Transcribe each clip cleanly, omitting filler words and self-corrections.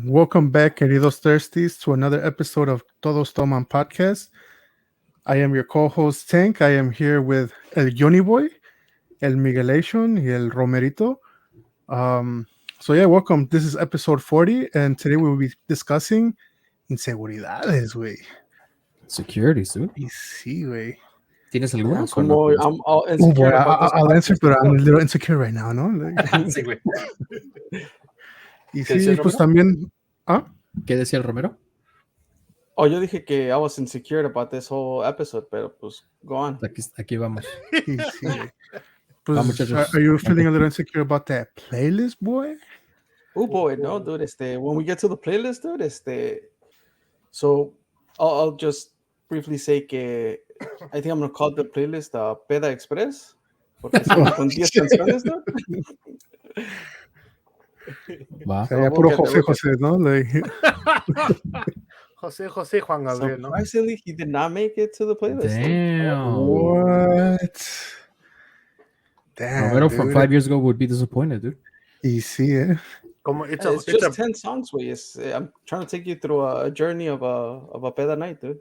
Welcome back, queridos thirsties, to another episode of Todos Toman podcast. I am your co-host Tank. I am here with El Johnny Boy, El Miguelation, y El Romerito. Welcome. This is episode 40, and today we will be discussing Insecurities, güey. Securities, dude. Y sí, güey. ¿Tienes algunas o no? Como I'm all Oh, insecure boy, about this I'll answer, podcast. but I'm a little insecure right now, ¿no? Like, Sí, güey. y ¿Qué sí, dice pues Romero? también... ¿Ah? ¿Qué decía el Romero? Oh, yo dije que I was insecure about this whole episode, pero pues go on. Aquí vamos. Y sí, güey. Pues, muchachos. are you feeling a little insecure about that playlist, boy? Oh boy, no, dude. When we get to the playlist, dude, so I'll just briefly say que I think I'm gonna call the playlist Peda Express, porque sale con 10 canciones, dude. Va. Sería puro José, ¿no? Like, José Juan Gabriel, ¿no? Surprisingly, he did not make it to the playlist. dude. Damn. what? Damn, Romero from dude. 5 years ago would be disappointed, dude. Y sí, ¿eh? Como It's just 10 songs, way. I'm trying to take you through a journey of a peda night, dude.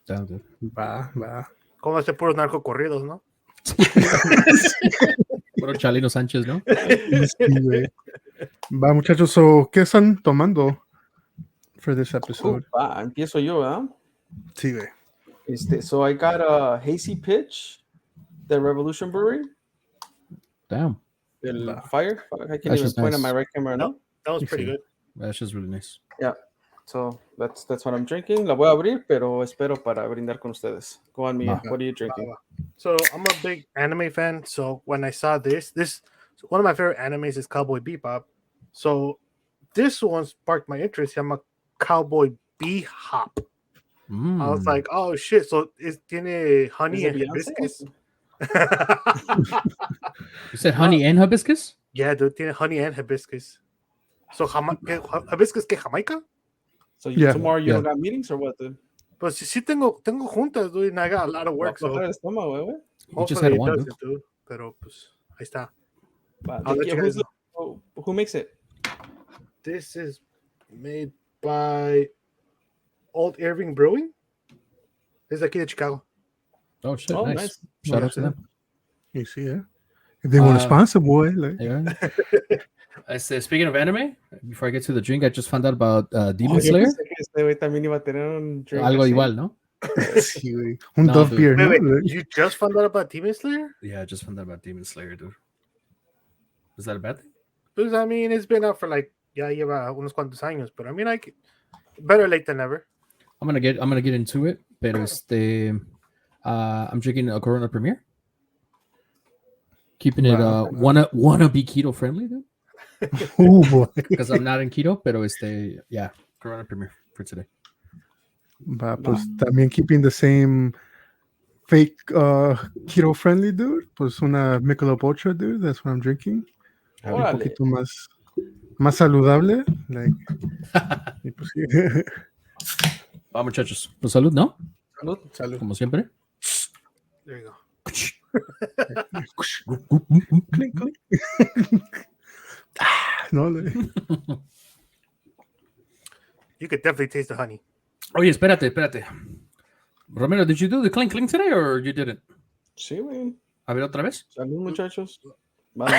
Damn, dude. Va. como puros narcocorridos, ¿no? Puro Chalino Sánchez, ¿no? Sí, güey. Va, muchachos, so, ¿qué están tomando for this episode? Empiezo yo, ¿eh? Sí, güey. So I got a Hazy Pitch, the Revolution Brewery, Damn. el Wow. Fire. I can't That's even just point nice. at my right camera now. That was pretty Sí. good. That's just really nice. So that's what I'm drinking. La voy a abrir, pero espero para brindar con ustedes. Go on, Miguel. What are you drinking? So I'm a big anime fan. So when I saw this one of my favorite animes is Cowboy Bebop. So this one sparked my interest. I'm a Cowboy Bebop. I was like, oh shit. So tiene honey Is it and Beyonce? hibiscus. You said honey and hibiscus? Yeah, dude, tiene honey and hibiscus. So hibiscus que Jamaica? So Yeah. tomorrow you Yeah. don't got meetings or what, dude? Pues sí tengo juntas, dude, and I got a lot of work. Va a So bajar el estómago, güey. You just hopefully had it one, dude. doesn't, dude. Pero pues ahí está. Va, I'll ¿de let qué- you guys who makes it? This is made by Old Irving Brewing. Es de aquí de Chicago. Oh, shit. Oh, nice. nice. Shout out to them. Y sí, ¿eh? If they want to sponsor, boy. Like, Yeah. Speaking of anime, before I get to the drink, I just found out about Demon Oh, yo Slayer. pensé que este güey también iba a tener un drink Algo así. igual, ¿no? sí, güey. Un No, Dove dude. beer, ¿no? Wait, Like, you just found out about Demon Slayer? Yeah, I just found out about Demon Slayer, dude. Is that a bad thing? Because I mean, it's been out for like ya lleva unos cuantos años, but I mean, like better late than never. I'm gonna get into it, pero I'm drinking a Corona Premier. Keeping it wanna be keto friendly, dude. oh, boy. Because I'm not in keto, pero Corona Premier for today. Va, pues también keeping the same fake keto friendly, dude. Pues una Michelob Ultra, dude. That's what I'm drinking. Un Órale. poquito más saludable. Like, y pues, sí. Vamos, muchachos. Pues salud, ¿no? Salud. Como siempre. There you go. Clink, clink. No, like, You could definitely taste the honey. Oye, espérate. Romero, did you do the clink clink today or you didn't? Sí, güey. A ver, otra vez. Salud, muchachos. Vale.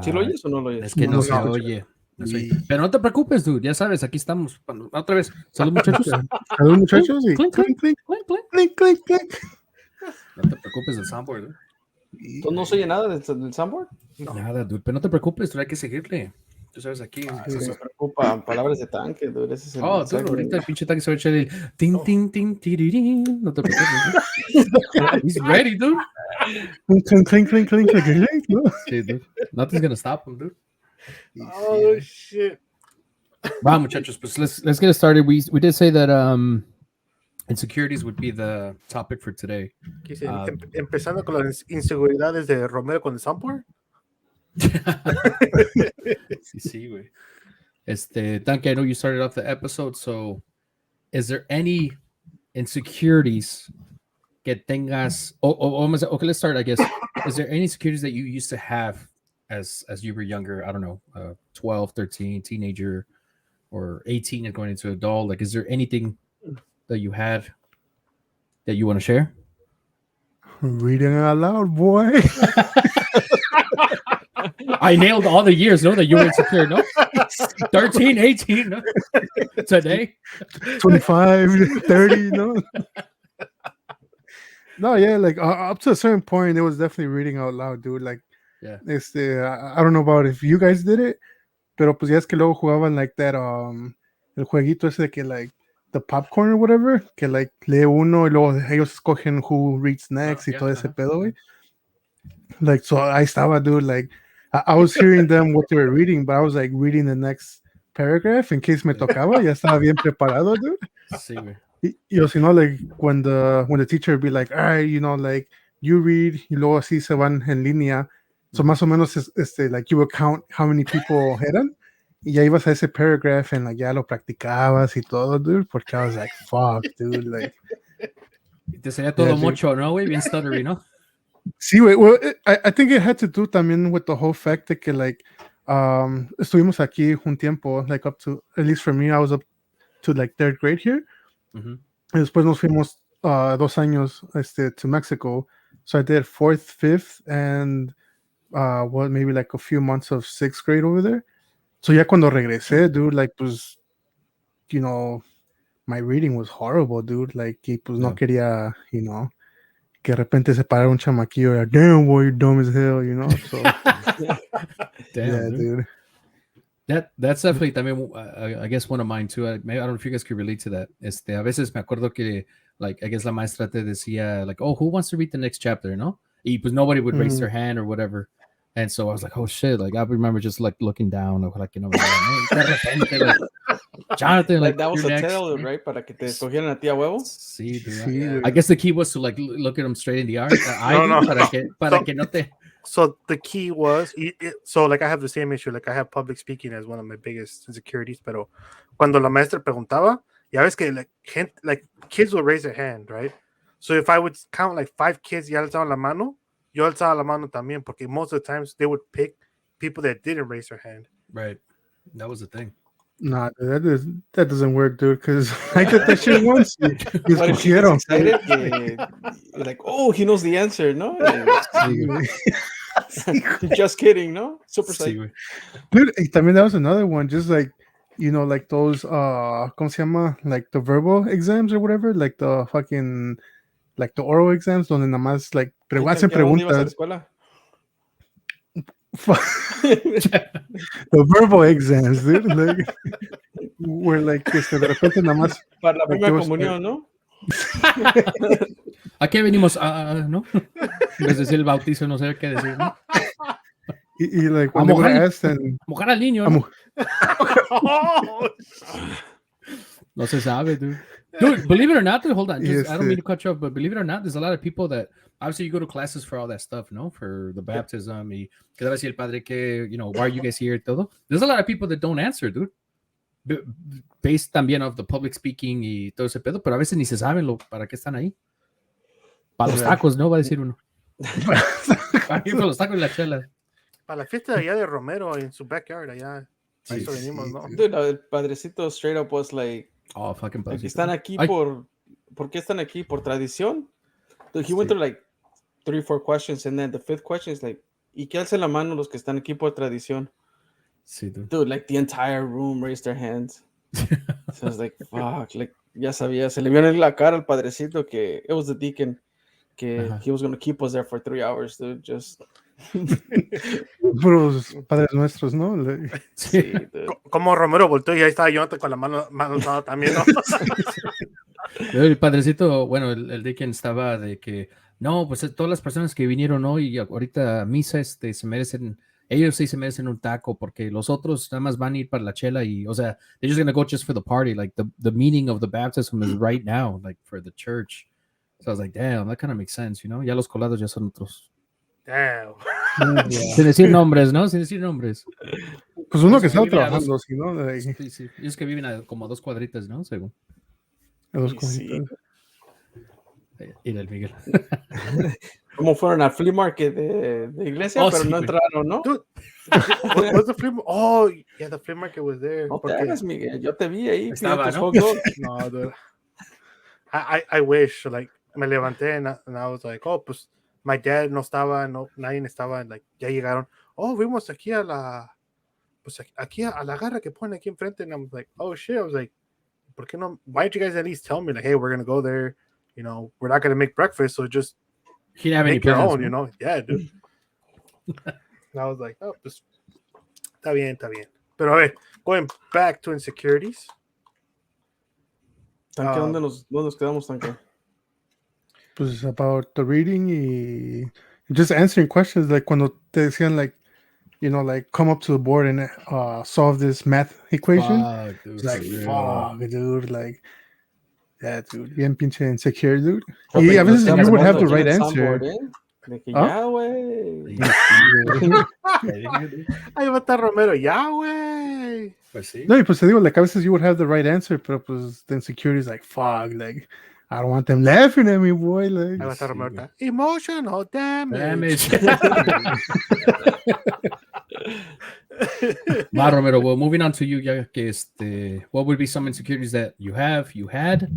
¿Sí lo oyes o no lo oyes? Es que no, No, se no. oye. No sé. Pero no te preocupes, dude. Ya sabes, aquí estamos. Otra vez. Salud, muchachos. salud, muchachos. Y Clink, clink, clink, Clink, clink. clink, clink, clink. No te preocupes del soundboard, dude. ¿Entonces no se oye nada del soundboard? Nada, dude. Pero no te preocupes, dude. Hay que seguirle. Tú sabes, aquí. Sí, me preocupa. Palabras de tanque, dude. Ese es el Dude, mensaje. ahorita el pinche tanque se va a echar el tin, tin, tin, tirirín. No te preocupes, dude. He's ready, dude. Clink, clink, clink, clink, clink, clink, clink, ¿no? Sí, dude. Nothing's gonna stop him, dude. Oh shit! Wow, muchachos, pues let's get it started. We did say that insecurities would be the topic for today. Quise, empezando con las inseguridades de Romero con el soundboard. Sí, güey. Tanque, I know you started off the episode, so is there any insecurities que tengas? Okay, let's start, I guess. Is there any insecurities that you used to have as you were younger? I don't know, 12, 13, teenager, or 18 and going into adult. Like, is there anything that you had that you want to share? Reading out loud, boy. I nailed all the years, no, that you were insecure, no? 13, 18, no? Today? 25, 30, no? No, yeah, like up to a certain point, it was definitely reading out loud, dude. Like, Yeah. I don't know about if you guys did it, pero pues ya es que luego jugaban like that, el jueguito ese de que like the popcorn or whatever, que like lee uno y luego ellos escogen who reads next y yeah, todo ese pedo, güey. Like, so I estaba, dude, like, I was hearing them what they were reading, but I was like reading the next paragraph in case me tocaba. Ya estaba bien preparado, dude. Sí, güey. You know, like when the teacher would be like, all right, you know, like you read, y luego así se van en línea. So más o menos, like you would count how many people eran. Y ya ibas a ese paragraph and like ya lo practicabas y todo, dude. Porque I was like, fuck, dude, like. Te sería todo Yeah, dude. mucho, ¿no, güey? Bien stuttery, ¿no? Sí, güey. Well, I think it had to do también with the whole fact de que like estuvimos aquí un tiempo, like up to, at least for me, I was up to like 3rd grade here. Mm-hmm. Y después nos fuimos 2 años to Mexico. So I did 4th, 5th, and maybe like a few months of 6th grade over there. So ya cuando regresé, dude, like, pues, you know, my reading was horrible, dude. Like, y pues no quería, you know, que de repente se parara un chamaquillo, like, damn, boy, you're dumb as hell, you know? So, Damn, yeah, dude. That's definitely también, I guess one of mine too. I don't know if you guys could relate to that. A veces me acuerdo que, like, I guess la maestra te decía, like, oh, who wants to read the next chapter, no? Y pues nobody would raise their hand or whatever. And so I was like, oh shit, like I remember just like looking down, like, you know, de repente, like, Jonathan, Like like that was you're a next. tell, right? Para que te escogieran a ti a huevo. Sí, dude. Sí, I guess the key was to like look at them straight in the eye. No. Para que no te. So the key was, so like I have the same issue, like I have public speaking as one of my biggest insecurities, pero cuando la maestra preguntaba, ya ves que like kids will raise their hand, right? So if I would count like 5 kids y alzaban la mano, yo alzaba la mano también, porque most of the times they would pick people that didn't raise their hand. Right. That was the thing. Nah, that doesn't work, dude, because I did that shit once. Y What if she gets escogieron. excited? Like, oh, he knows the answer, no? Just kidding, no? Super Sí, psyched. güey. Dude, y también that was another one, just like, you know, like those, ¿cómo se llama? Like the verbal exams or whatever, like the fucking, like the oral exams, donde nada más, like, hacen ¿A dónde ibas a la preguntas. escuela? The verbal exams, dude, like, where like, de repente nada más. Para la Like, primera there was, comunión, ¿no? ¿A qué venimos? ¿No? En vez de decir el bautizo, no sé qué decir, ¿no? y like, A when they would mojar, ask, and mojar al niño, ¿no? No se sabe, dude. Dude, believe it or not, dude, hold on. Just, Yes, I don't mean to cut you off, but believe it or not, there's a lot of people that obviously you go to classes for all that stuff, no? For the baptism, y que debe decir el padre que, you know, why are you guys here? Todo. There's a lot of people that don't answer, dude. Based también of the public speaking y todo ese pedo, pero a veces ni se saben para qué están ahí. Para los tacos, ¿no? Va a decir uno. Para los tacos y la chela. Para la fiesta de allá de Romero en su backyard, allá. A eso venimos, ¿no? Dude, el padrecito straight up was like, Oh, fucking like, padrecito. están aquí ¿por qué están aquí? ¿Por tradición? Dude, he went through like 3 or 4 questions, and then the 5th question is like, ¿y qué alcen la mano los que están aquí por tradición? Sí, dude. Dude, like the entire room raised their hands. So I was like, fuck, like, ya sabía, se le vio en la cara al padrecito que it was the deacon, que he was going to keep us there for 3 hours, dude, just... puros padres nuestros, ¿no? Like, Sí, dude. Como Romero volteó y ahí estaba Jonathan con la mano alzada también, ¿no? El padrecito, bueno, el deacon estaba de que, no, pues todas las personas que vinieron hoy ahorita a misa, se merecen, ellos sí se merecen un taco, porque los otros nada más van a ir para la chela y, o sea, they're just gonna go just for the party, like the meaning of the baptism is right now, like for the church. So I was like, damn, that kind of makes sense, you know? Ya los colados ya son otros. Damn. Sin decir nombres, ¿no? Sin decir nombres. pues uno que estaba vive a trabajando, ¿sí, no? Like, Sí, sí. Ellos que viven a como 2 cuadritas, ¿no? Según. a los Sí. cositas. Ir el Miguel. Como fueron al flea market de iglesia, Oh, pero sí, no güey. entraron, ¿no? Dude, what's the flea? Oh, yeah, the flea market was there. No te Porque- hagas, Miguel. Yo te vi ahí Estaba, pidiendo tus ¿no? hot dogs. No, dude. I wish, like, me levanté and I was like, oh, pues, my dad no estaba, no, nadie estaba, and, like, ya llegaron. Oh, vimos aquí a la, pues, aquí a la garra que ponen aquí enfrente, and I'm like, oh, shit. I was like, ¿por qué no? Why don't you guys at least tell me, like, hey, we're gonna go there, you know, we're not gonna make breakfast, so just He didn't have any make your plans, own, ¿no? you know? Yeah, dude. And I was like, oh, pues, está bien, está bien. Pero a ver, going back to Insecurities. Tanque, ¿dónde nos quedamos, Tanque? Pues about the reading y just answering questions, like cuando te decían, like, you know, like, come up to the board and solve this math equation. Fuck, dude, It's like, for real. fuck, dude, like, yeah, dude, bien pinche insecure, dude. Yo Y a pensé veces que you would have the aquí en right el answer. soundboard, ¿eh? De que ¿Ah? ya, güey. Sí, güey. Ahí va a estar Romero, ya, güey. Pues sí. No, y pues te digo, like, a veces you would have the right answer, pero pues the insecurity is like, fuck, like, I don't want them laughing at me, boy, like. Ahí va a estar Sí, Romero. güey. Emotional damage. Va, Romero, well, moving on to you, ya que what would be some insecurities that you had,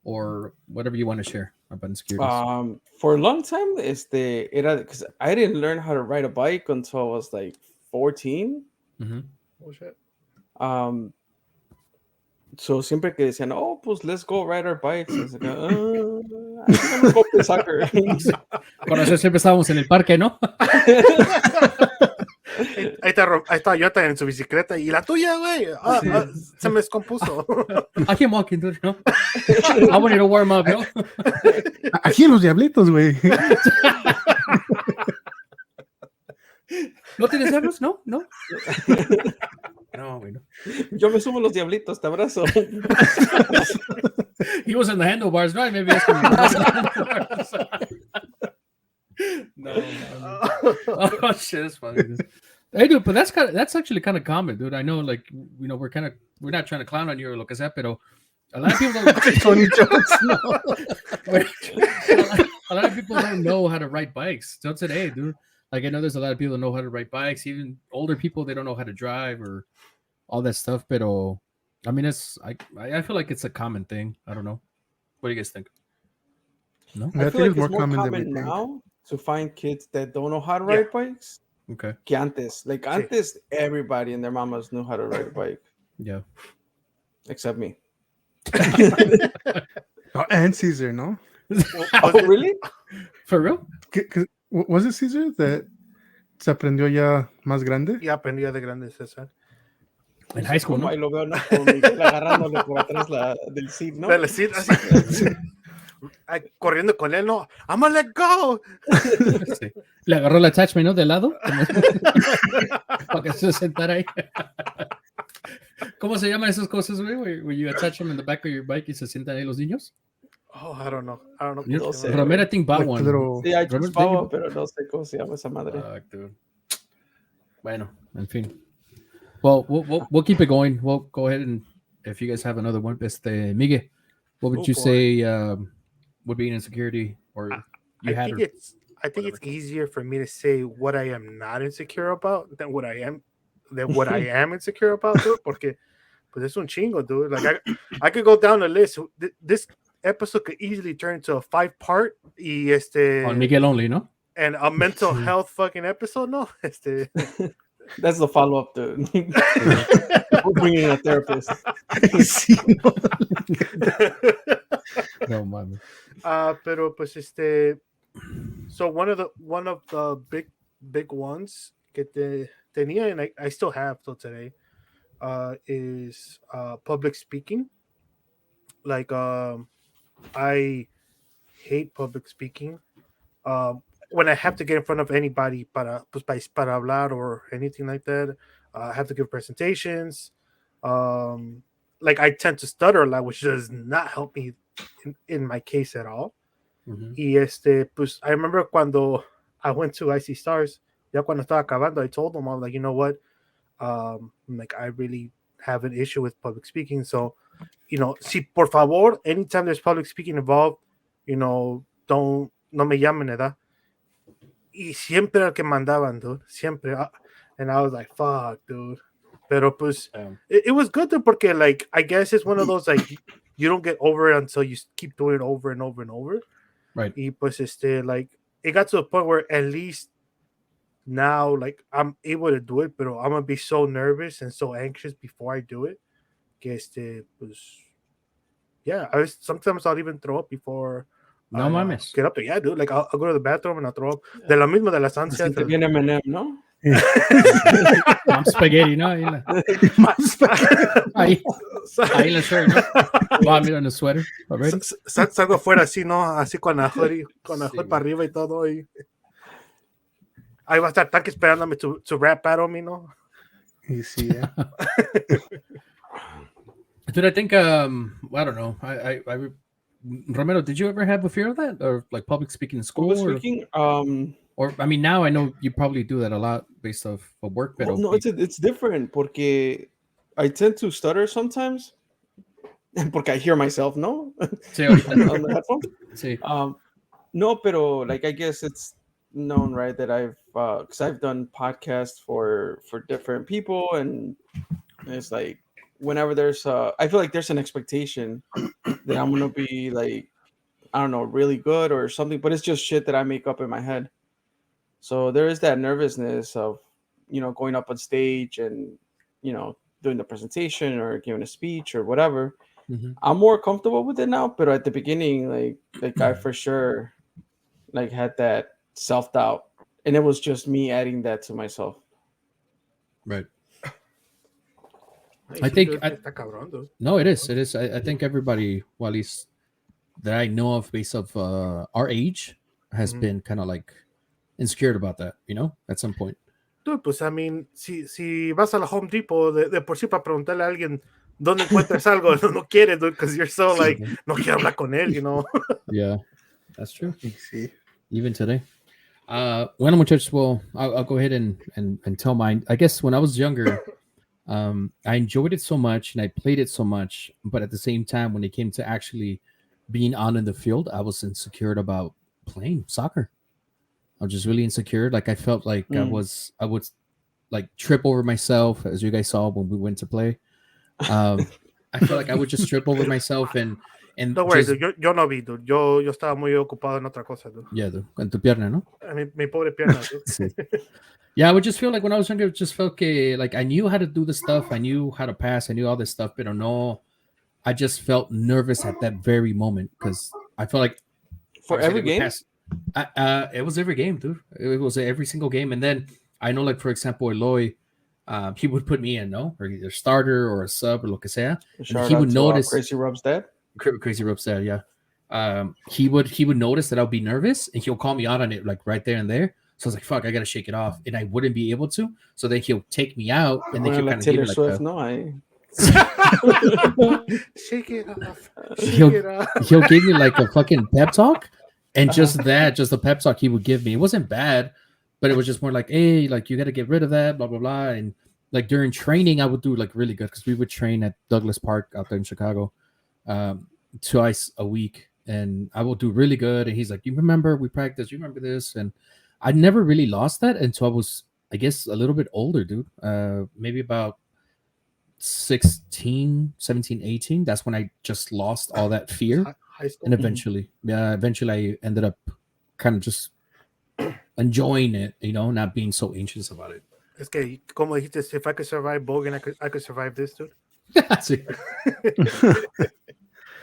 or whatever you want to share about insecurities? For a long time, era because I didn't learn how to ride a bike until I was like 14. Mhm. Oh, shit. So siempre que decían, oh, pues let's go ride our bikes, I was like, I think I'm gonna go play soccer. Con eso siempre estábamos en el parque, ¿no? Ahí está Jota en su bicicleta. ¿Y la tuya, güey? Se me descompuso. I can walk into it, ¿no? I wanted to warm up, ¿no? Aquí en los diablitos, güey. ¿No tienes diablos? No, no. No, güey, no. Yo me subo los diablitos, te abrazo. He was in the handlebars, right? Maybe that's when he was in the handlebars. No, oh shit, that's funny. Dude. Hey, dude, but that's actually kind of common, dude. I know, like, you know, we're not trying to clown on you or lo que sea, pero a lot of people don't. Tony Jones, no. A lot of people don't know how to ride bikes. So today, dude, like, I know there's a lot of people that know how to ride bikes. Even older people, they don't know how to drive or all that stuff. Pero I mean, I feel like it's a common thing. I don't know. What do you guys think? No, I I feel think like it's more common than we common think. now to find kids that don't know how to ride bikes. okay, Que antes. Like antes, everybody and their mamas knew how to ride a bike, yeah. except me. Oh, and Caesar, no? Oh, really? For real? Was it Caesar that se aprendió ya más grande? Y aprendía de grande, César. En high school, Como ¿no? ahí lo veo, ¿no? Como Miguel agarrándole por atrás del seat, ¿no? Dale, sí, así. Ay, corriendo con él, no. I'm gonna let go. Sí. Le agarró el attachment, ¿no? De lado. Para que se sentara ahí. ¿Cómo se llaman esas cosas, güey? Where you attach them in the back of your bike y se sientan ahí los niños. Oh, I don't know. You No sé, Romero, I güey. think bought Like one. little- Sí, I Robert, just follow, pero no sé cómo se llama esa madre. Fuck, dude. Bueno, en fin. Well, we'll keep it going. We'll go ahead and if you guys have another one, Miguel, what would Go you for say would be an insecurity or you had? I think it's easier for me to say what I am not insecure about than what I am insecure about, dude. Porque pues es un chingo, dude. Like I could go down the list. This episode could easily turn into a 5-part y On Miguel only, ¿no? and a mental health fucking episode, no? That's the follow-up, dude. We're bringing in a therapist. Sí, no. No, mami. Pero pues so one of the big ones que tenía and I still have till today is public speaking. Like I hate public speaking. When I have to get in front of anybody para hablar or anything like that, I have to give presentations. Like I tend to stutter a lot, which does not help me in my case at all. Mhm. Y pues I remember cuando I went to IC Stars, ya cuando estaba acabando, I told them, I'm like, you know what? Like I really have an issue with public speaking. So, you know, si por favor, anytime there's public speaking involved, you know, no me llamen, ¿verdad? y siempre al que mandaban, dude. Siempre. And I was like, fuck, dude. Pero pues, it was good though, porque like, I guess it's one of those like, you don't get over it until you keep doing it over and over and over. Right. Y pues like, it got to a point where at least now, like, I'm able to do it, but I'm gonna be so nervous and so anxious before I do it. Que pues, yeah, sometimes I'll even throw up before No mames. get up there. Yeah, dude. Like, I'll go to the bathroom and I'll throw up. De lo mismo de las ansias. Siente bien M&M, ¿no? Mom spaghetti, ¿no? Ahí en la shirt, ¿no? Vomit on the sweater already. Salgo afuera así, ¿no? Así con la hoodie para arriba y todo. Y ahí va a estar Tanque esperándome to rap battle me, ¿no? Y sí, Dude, I think I don't know. I Romero, did you ever have a fear of that, or like public speaking in school? Public speaking, or I mean, now I know you probably do that a lot based off of work. But well, no, it's different porque I tend to stutter sometimes porque I hear myself, no? Sí, on the headphone. Sí. No, pero like I guess it's known, right, that because I've done podcasts for different people, and it's like whenever there's I feel like there's an expectation that I'm gonna be like, I don't know, really good or something, but it's just shit that I make up in my head. So there is that nervousness of, going up on stage and, doing the presentation or giving a speech or whatever. Mm-hmm. I'm more comfortable with it now, but at the beginning, like I for sure like had that self-doubt, and it was just me adding that to myself. Right. I think no, it is. I think everybody, well, at least that I know of, based of our age, has been kind of like insecure about that, at some point. Dude, pues I mean, si vas a la Home Depot de por sí para preguntarle a alguien dónde encuentras algo, no quieres, dude, because you're so like, no quiero hablar con él, Yeah, that's true. Sí. Even today. Bueno, muchachos, well, I'll go ahead and tell mine. I guess when I was younger, I enjoyed it so much and I played it so much, but at the same time, when it came to actually being on in the field, I was insecure about playing soccer. I was just really insecure. Like I felt like I would like trip over myself, as you guys saw when we went to play. I felt like I would just trip over myself and don't worry, dude. Yo no vi, dude. Yo estaba muy ocupado en otra cosa, dude. Yeah, dude. En tu pierna, ¿no? Mi pobre pierna, dude. Yeah, I would just feel like when I was younger, it just felt like I knew how to do the stuff. I knew how to pass. I knew all this stuff, but no, I just felt nervous at that very moment because I felt like for every game. It was every game, dude. It was every single game. And then I know, like, for example, Eloy, he would put me in, no? Or either starter or a sub or lo que sea. And he would notice. Crazy Rob's dad? Crazy Rob's dad, yeah. He would notice that I'll be nervous and he'll call me out on it, like, right there and there. So I was like, fuck, I got to shake it off. And I wouldn't be able to. So then he'll take me out and then he'll kind of give me like Swift, shake it off. He'll give me like a fucking pep talk. And just the pep talk he would give me, it wasn't bad, but it was just more like, hey, like you got to get rid of that, blah, blah, blah. And like during training, I would do like really good because we would train at Douglas Park out there in Chicago twice a week. And I will do really good. And he's like, you remember we practiced, you remember this? And I never really lost that until I was, I guess, a little bit older, dude. Maybe about 16, 17, 18. That's when I just lost all that fear. And eventually I ended up kind of just enjoying it, not being so anxious about it. Es que, como dijiste, if I could survive Bogan, I could survive this, dude.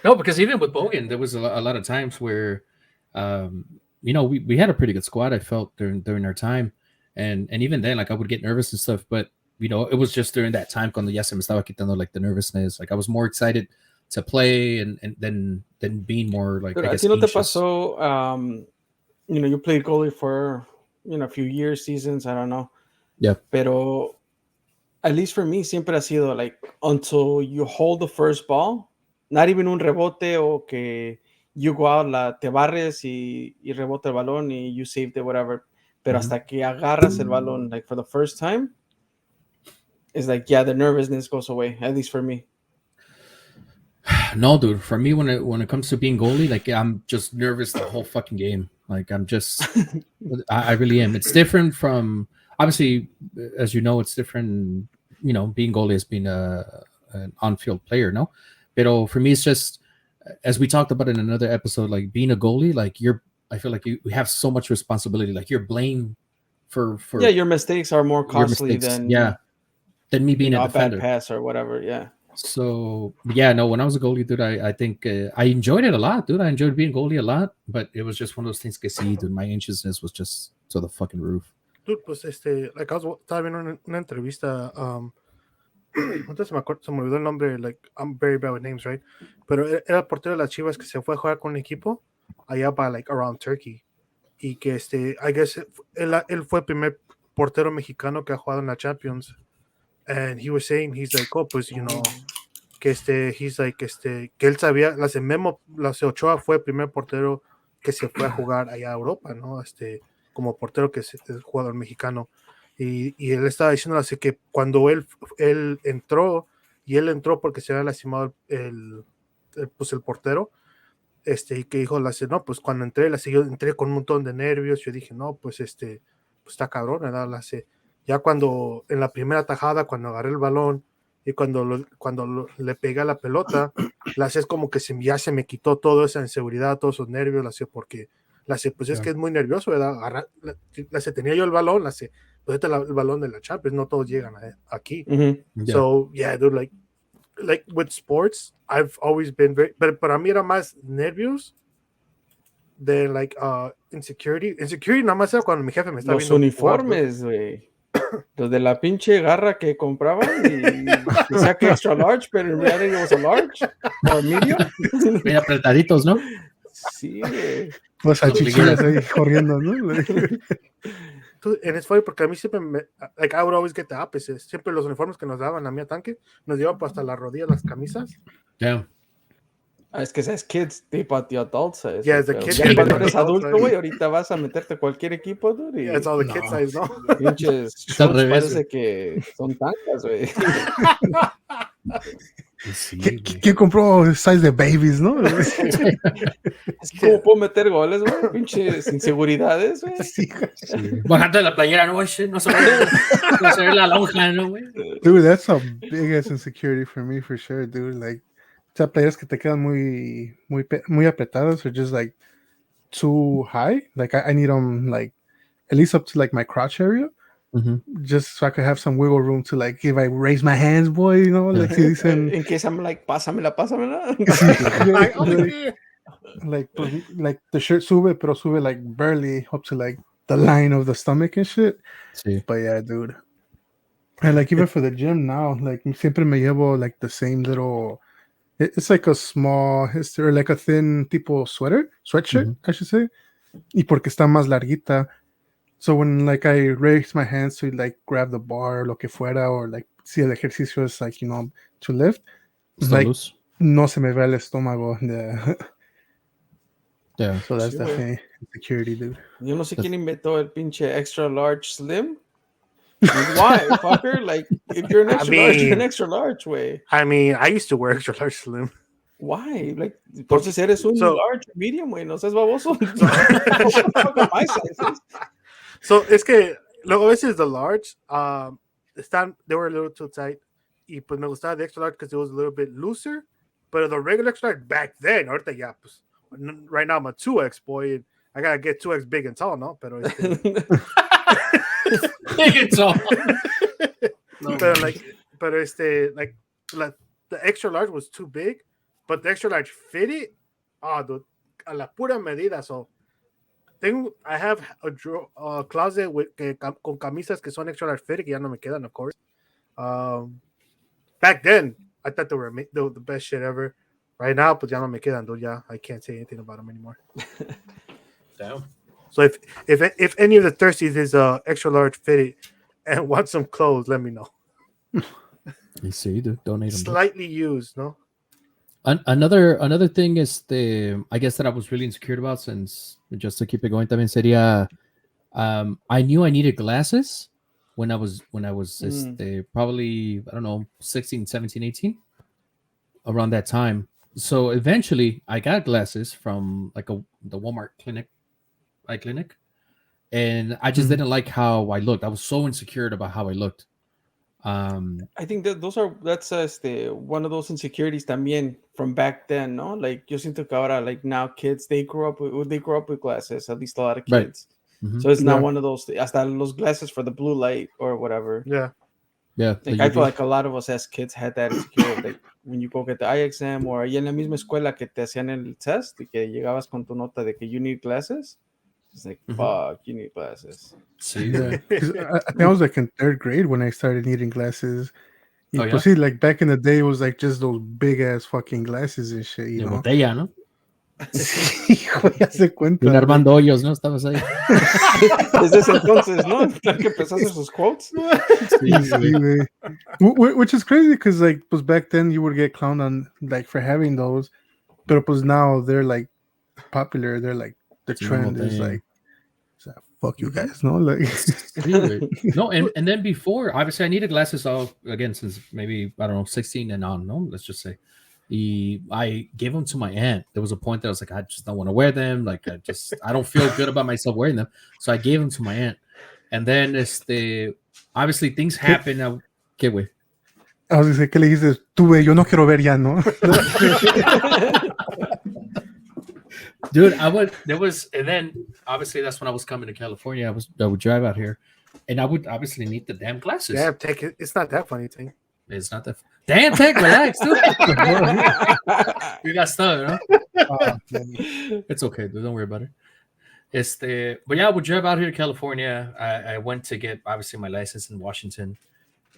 No, because even with Bogan, there was a lot of times where, we had a pretty good squad, I felt, during our time. And even then, like, I would get nervous and stuff. But, it was just during that time cuando ya se me estaba quitando, like, the nervousness. Like, I was more excited to play and then being more like, I guess, no te pasó, you played goalie for a few years, seasons, I don't know. Yeah. Pero at least for me, siempre ha sido like until you hold the first ball, not even un rebote o que you go out, te barres y rebota el balón y you saved it, whatever. Pero hasta que agarras el balón, like for the first time, it's like, yeah, the nervousness goes away, at least for me. No, dude. For me, when it comes to being goalie, like I'm just nervous the whole fucking game. Like I'm just, I really am. It's different from obviously, as you know, it's different. You know, being goalie as being an on-field player, no. But for me, it's just as we talked about in another episode, like being a goalie, like I feel like you have so much responsibility. Like you're blamed for yeah, your mistakes are more costly than than me being a bad defender. pass or whatever. Yeah. So yeah, no. When I was a goalie, dude, I think I enjoyed it a lot, dude. I enjoyed being goalie a lot, but it was just one of those things que sí, dude. My anxiousness was just to the fucking roof. Dude, pues like estaba viendo una entrevista, entonces se me olvidó el nombre, like I'm very bad with names, right? Pero era el portero de las Chivas que se fue a jugar con el equipo allá para like around Turkey y que I guess él fue el primer portero mexicano que ha jugado en la Champions, and he was saying, he's like, oh, pues, you know, que he's like, que él sabía, la Ochoa fue el primer portero que se fue a jugar allá a Europa, ¿no? Como portero que es jugador mexicano. Y él estaba diciendo así que cuando él entró, y él entró porque se había lastimado pues el portero, y que dijo, no, pues cuando entré, yo entré con un montón de nervios, yo dije, no, pues pues está cabrón, ¿verdad? Ya cuando, en la primera tajada, cuando agarré el balón, y cuando le pegué a la pelota, es como que ya se me quitó toda esa inseguridad, todos esos nervios, porque pues es que es muy nervioso, ¿verdad? Tenía yo el balón, pues este es el balón de la Champions, no todos llegan aquí. So, yeah, dude, like with sports, I've always been pero para mí era más nervios de like insecurity nada más era cuando mi jefe me estaba los viendo uniformes, güey. Los de la pinche garra que compraban y decía que extra large, pero en realidad it was a large o medium. Bien apretaditos, ¿no? Sí, güey. Pues salchichitas ahí corriendo, ¿no? And it's funny porque a mí siempre like I would always get the opposite. Siempre los uniformes que nos daban a mí a tanque nos llevaban hasta la rodilla las camisas. Yeah. Es que es kids, tipo the adult size. Yeah, it's the kids. Ya cuando eres adulto, güey, ahorita vas a meterte a cualquier equipo, dude. Yeah, it's all the kid size, ¿no? Pinches shorts parece que son tantas, güey. Sí, ¿Quién compró size de babies, no? Es como puedo meter goles, güey. Pinches inseguridades, güey. Sí. Bajando de la playera, no, güey. No se ve la lonja, ¿no, güey? Dude, that's a big ass insecurity for me, for sure, dude. Like, o sea, players que te quedan muy apretados, or just like too high. Like, I need them like at least up to like my crotch area. Just so I could have some wiggle room to like if I raise my hands, boy, you know, like in case I'm like pásamela. like the shirt sube, pero sube like barely up to like the line of the stomach and shit. Sí. But yeah, dude. And like even for the gym now, like siempre me llevo like the same little. It's like a small, or like a thin tipo sweatshirt, I should say. Y porque está más larguita. So when like I raise my hands to like grab the bar, lo que fuera, or like si el ejercicio is like, you know, to lift, like no se me ve el estómago. Yeah. So that's definitely insecurity, dude. Yo no sé quién inventó el pinche extra large slim. Why, fucker? Like, if you're an extra large, you're an extra large, way. I mean, I used to wear extra large slim. Why? Like, entonces eres un large medium, güey. No seas baboso. My sizes. So, es que luego a veces the large, they were a little too tight. Y pues me gustaba the extra large because it was a little bit looser. But the regular extra large back then, ahorita ya, pues, right now I'm a 2X boy. And I gotta get 2X big and tall, ¿no? Pero big and tall. No, but the extra large was too big, but the extra large fitted. Dude, a la pura medida. So I have a closet con camisas que son extra large fitted, que ya no me quedan, of course. Back then, I thought they were the best shit ever. Right now, pues ya no me quedan, dude. Yeah, I can't say anything about them anymore. Damn. So if any of the thirsties is extra large fitted and want some clothes, let me know. You see, dude, donate them. Slightly used, no? Another thing is I guess that I was really insecure about, since just to keep it going, también sería, I knew I needed glasses when I was probably, I don't know, 16, 17, 18, around that time. So eventually I got glasses from like the Walmart clinic. eye clinic, and I just didn't like how I looked. I was so insecure about how I looked. I think that that's one of those insecurities también from back then, no? Like yo siento que ahora, like now kids, they grow up with glasses, at least a lot of Right. kids. So it's not Yeah. one of those hasta los glasses for the blue light or whatever. Yeah. Yeah, Like I feel like a lot of us as kids had that insecurity, like when you go get the eye exam or ahí en la misma escuela que te hacían el test y que llegabas con tu nota de que you need glasses. It's like, fuck, you need glasses. Sí, Yeah. 'Cause I think I was like in 3rd grade when I started needing glasses. Oh, Y yeah? pues sí, like back in the day, it was like just those big ass fucking glasses and shit, you de know? botella, ¿no? Sí, güey, ya se cuenta. Un Armando Hoyos, ¿no? Estabas ahí. Desde ese entonces, ¿no? Que empezó a hacer sus quotes. Sí, Sí, güey. Which is crazy because like pues back then you would get clowned on like for having those, pero pues now they're like popular. They're like the Sí, trend is thing. like fuck you guys, no? Like Sí, güey. No, and then before, obviously I needed glasses all again since maybe, I don't know, 16 and on, no? Let's just say. I gave them to my aunt. There was a point that I was like, I just don't want to wear them. Like, I don't feel good about myself wearing them. So I gave them to my aunt. And then obviously things happen. ¿Qué, güey? I was gonna say, ¿qué le dices? Tú, güey, yo no quiero ver ya, ¿no? Dude, and then obviously that's when I was coming to California. I would drive out here, and I would obviously need the damn glasses. Yeah, take it. It's not that funny thing. It's not that. Damn, Tech, relax, dude. You got stuck, you know? It's okay, dude. Don't worry about it. But yeah, I would drive out here to California. I went to get obviously my license in Washington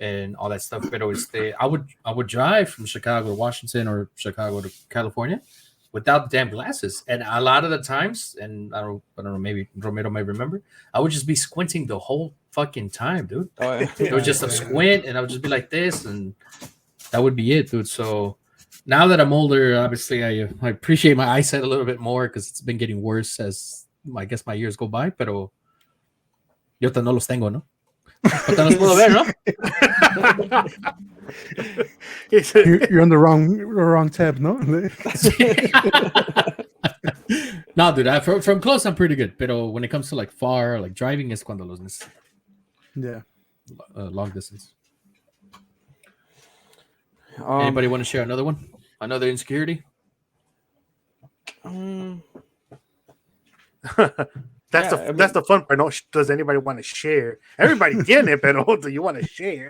and all that stuff. But I would drive from Chicago to Washington or Chicago to California without the damn glasses. And a lot of the times, and I don't know, maybe Romero might remember, I would just be squinting the whole fucking time, dude. Oh, yeah. It was just a squint, and I would just be like this, and that would be it, dude. So now that I'm older, obviously I appreciate my eyesight a little bit more because it's been getting worse as I guess my years go by. Pero yo no los tengo, ¿no? Pero te los puedo ver, ¿no? You're on the wrong tab, no? No, dude, from close I'm pretty good. Pero when it comes to like far, like driving, es cuando los necesito. Yeah. Long distance. Anybody want to share another one? Another insecurity? That's the fun part. No, does anybody want to share? Everybody getting it, but do you want to share?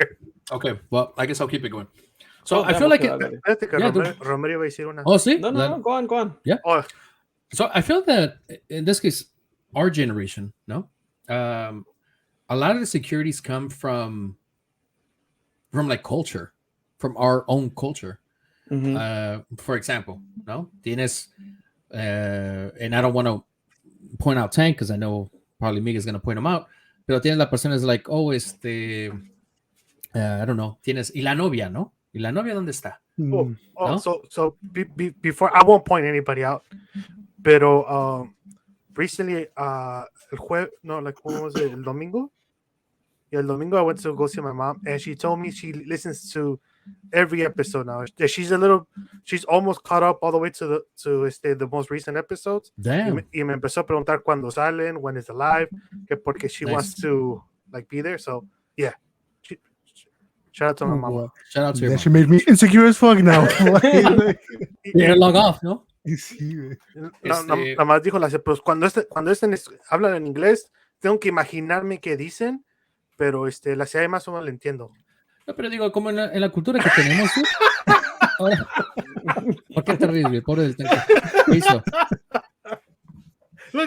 Okay, well, I guess I'll keep it going. So I feel like Romero va a decir una. Oh, see? No, go on. Yeah. Oh. So I feel that in this case, our generation, no, a lot of the securities come from like culture, from our own culture. For example, no, tienes, and I don't want to point out Tank because I know probably Miguel is going to point him out, pero tienes la persona is like, oh, I don't know, tienes, y la novia, ¿no? ¿Y la novia dónde está? Oh, ¿No? So before, I won't point anybody out, pero recently, when was it? El domingo? Yeah, el domingo I went to go see my mom, and she told me she listens to every episode now. She's almost caught up all the way to the most recent episodes. Damn. Y me empezó a preguntar cuándo salen, when is the live, que porque she wants to like be there. So yeah, shout out to my mama. Shout out to your That mom. she made me insecure as fuck now. Yeah, log off, ¿no? Sí, güey. Nada más dijo, pues cuando hablan en inglés, tengo que imaginarme qué dicen, pero la ciudad más o menos le entiendo. No, pero digo, como en la cultura que tenemos, ¿sí? Ahora, ¿por qué te ríes, güey? Pobre del tanque. ¿Qué hizo?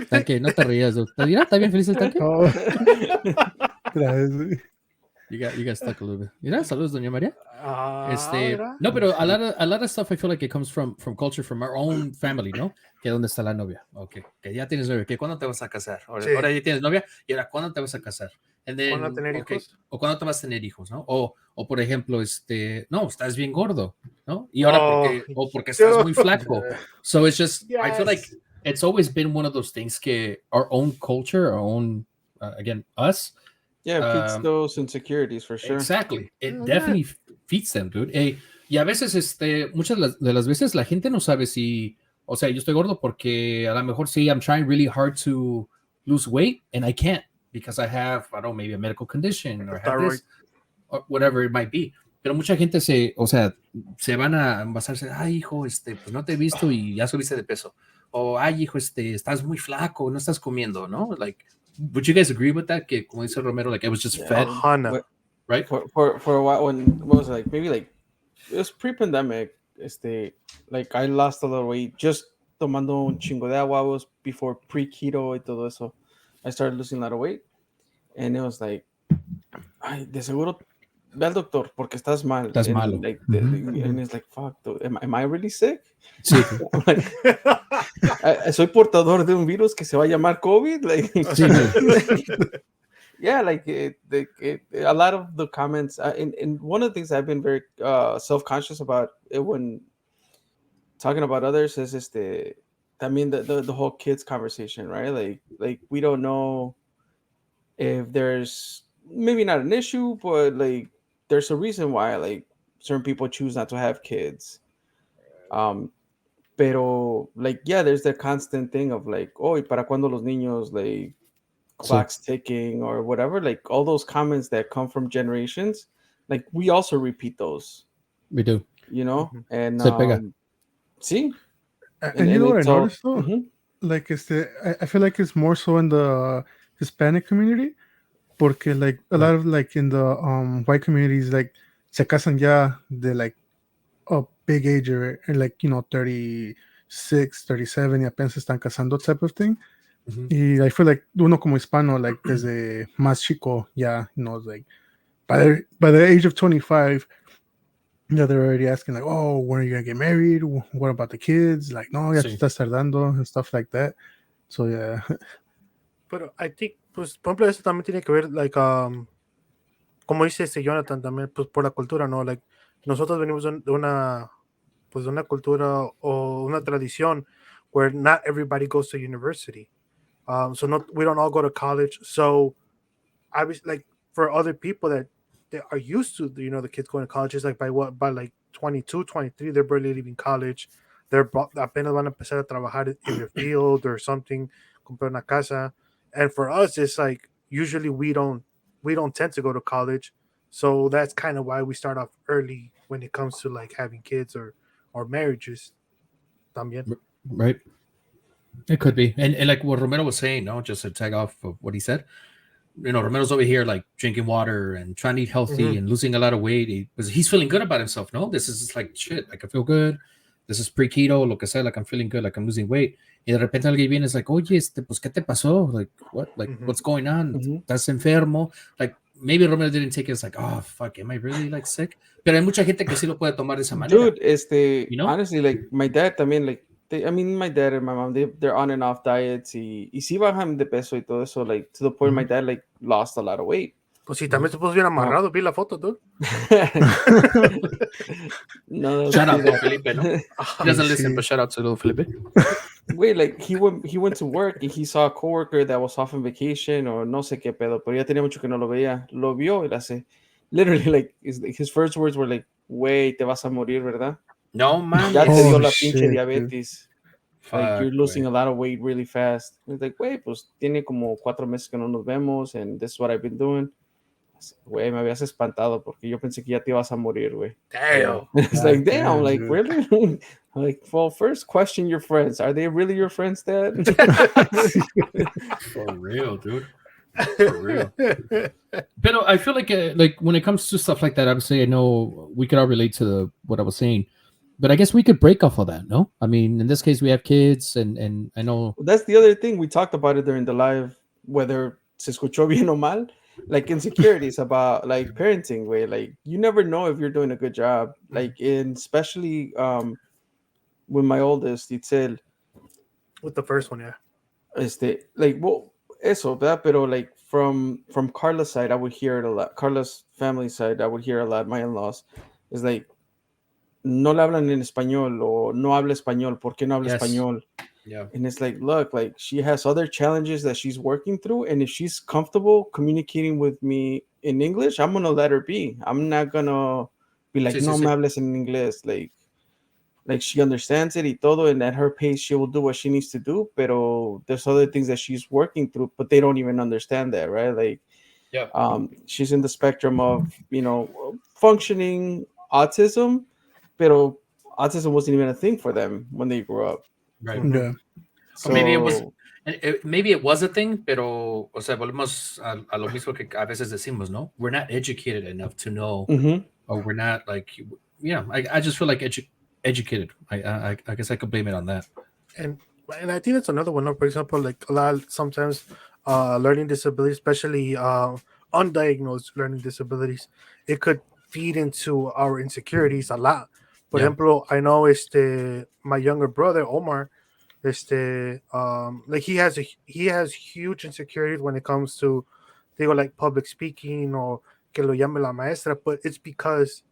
Tanque, no te rías, dude. ¿Está bien feliz el tanque? Oh. Gracias, güey. You got stuck a little bit. Mira, saludos, doña María. Mira. No, pero a lot of stuff I feel like it comes from culture, from our own family, ¿no? Que dónde está la novia. Okay. Que ya tienes novia. Que ¿cuándo te vas a casar? Ahora ya tienes novia. Y ahora, ¿cuándo te vas a casar? And then, ¿Cuándo tener hijos? O ¿cuándo te vas a tener hijos, no? O por ejemplo, no, estás bien gordo, ¿no? Y ahora porque estás muy flaco. So it's just, I feel like it's always been one of those things que our own culture, our own, again, us. Yeah, it feeds those insecurities for sure. Exactly. It definitely feeds them, dude. Y a veces, muchas de las veces la gente no sabe si, o sea, yo estoy gordo porque a lo mejor sí, I'm trying really hard to lose weight and I can't because I have, I don't know, maybe a medical condition or have this or whatever it might be. Pero mucha gente se van a basarse, ay, hijo, pues no te he visto y ya subiste de peso. O, ay, hijo, estás muy flaco, no estás comiendo, ¿no? Like, would you guys agree with that? Que, como dice Romero, like, I was just fed, right? For a while, what was it, like, maybe like, it was pre-pandemic, like, I lost a little weight just tomando un chingo de agua. Was before pre-keto y todo eso. I started losing a lot of weight, and it was like, ay, de seguro ve al doctor porque estás mal. Estás malo. Like, and it's like, fuck, dude, am I really sick? Sí. I'm like, soy portador de un virus que se va a llamar COVID. Like, yeah, like a lot of the comments, and one of the things I've been very self-conscious about when talking about others is también the whole kids conversation, right? Like we don't know if there's maybe not an issue, but like there's a reason why like certain people choose not to have kids. Pero like, yeah, there's the constant thing of like, oh, ¿y para cuándo los niños? Like, clocks ticking or whatever. Like all those comments that come from generations, like we also repeat those. We do. You know? And Se pega. See? And you know what I noticed though? Like I feel like it's more so in the Hispanic community. Porque like a lot of like in the white communities, like se casan ya de like a big age or like, you know, 36, 37 y apenas se están casando type of thing. Y I feel like uno como hispano, like desde más chico, yeah, you know, like by the age of 25, yeah, they're already asking like, oh, when are you gonna get married? What about the kids? Like, no, ya te estás tardando and stuff like that. So yeah. Pero I think, pues, por ejemplo, eso también tiene que ver, like, como dice Jonathan también, pues, por la cultura, ¿no? Like, nosotros venimos de una cultura o una tradición where not everybody goes to university. So we don't all go to college. So I was like, for other people that are used to, you know, the kids going to college, it's like by like 22, 23, they're barely leaving college. They're apenas van a empezar a trabajar in their field or something, comprar una casa. And for us, it's like usually we don't tend to go to college, so that's kind of why we start off early when it comes to like having kids or marriages. También. Right. It could be, and like what Romero was saying, no, just to tag off of what he said. You know, Romero's over here like drinking water and trying to eat healthy and losing a lot of weight. He's feeling good about himself. No, this is just like shit. Like I feel good. This is pre-keto, lo que sea, like I'm feeling good, like I'm losing weight. Y de repente alguien viene, es like, oye, pues, ¿qué te pasó? Like, what? Like, what's going on? ¿Estás enfermo? Like, maybe Romero didn't take it as like, oh, fuck, am I really, like, sick? Pero hay mucha gente que sí lo puede tomar de esa manera. Dude, you know? honestly, like, my dad también, like, my dad and my mom, they're on and off diets y sí bajan de peso y todo eso, like, to the point my dad, like, lost a lot of weight. Pues sí, también se puso bien amarrado. Vi la foto, dude. No, shout out to Felipe, no? He doesn't listen, but shout out to little Felipe. Wait, like he went to work and he saw a coworker that was off on vacation or no sé qué pedo, pero ya tenía mucho que no lo veía. Lo vio y le hace, literally, like his first words were like, "Güey, te vas a morir, ¿verdad?" No man. Ya te dio la pinche diabetes. Fuck, like you're losing a lot of weight really fast. It's like, güey, pues tiene como 4 meses que no nos vemos and this is what I've been doing. Güey, me habías espantado porque yo pensé que ya te ibas a morir, güey. Damn. It's like, damn, like, dude. really? Like, well, first question your friends. Are they really your friends, Dad? For real, dude. For real. But I feel like when it comes to stuff like that, obviously I know we could all relate to what I was saying. But I guess we could break off of that, no? I mean, in this case, we have kids, and I know... Well, that's the other thing. We talked about it during the live, whether se escuchó bien o mal. Like insecurities about like parenting, way like you never know if you're doing a good job, like especially with my oldest Itzel, with the first one, yeah, like well eso that pero like from Carla's side I would hear it a lot. Carla's family side I would hear a lot. My in-laws is like no le hablan en español o no habla español, ¿por qué no habla español? Yeah. And it's like, look, like she has other challenges that she's working through. And if she's comfortable communicating with me in English, I'm going to let her be. I'm not going to be like, no me hables en inglés. like she understands it y todo, and at her pace she will do what she needs to do, pero there's other things that she's working through, but they don't even understand that, right? Like Yeah. she's in the spectrum of, functioning autism, pero autism wasn't even a thing for them when they grew up. Right. Yeah. Or maybe it was, So maybe it was a thing, pero, o sea, volvemos a lo mismo que a veces decimos, ¿no? We're not educated enough to know, mhm. or we're not like, I just feel like educated. I guess I could blame it on that. and I think that's another one. For example, like a lot sometimes learning disabilities, especially undiagnosed learning disabilities, it could feed into our insecurities a lot. For Yeah. example, I know my younger brother Omar, like he has huge insecurities when it comes to they go like public speaking or que lo llame la maestra, but it's because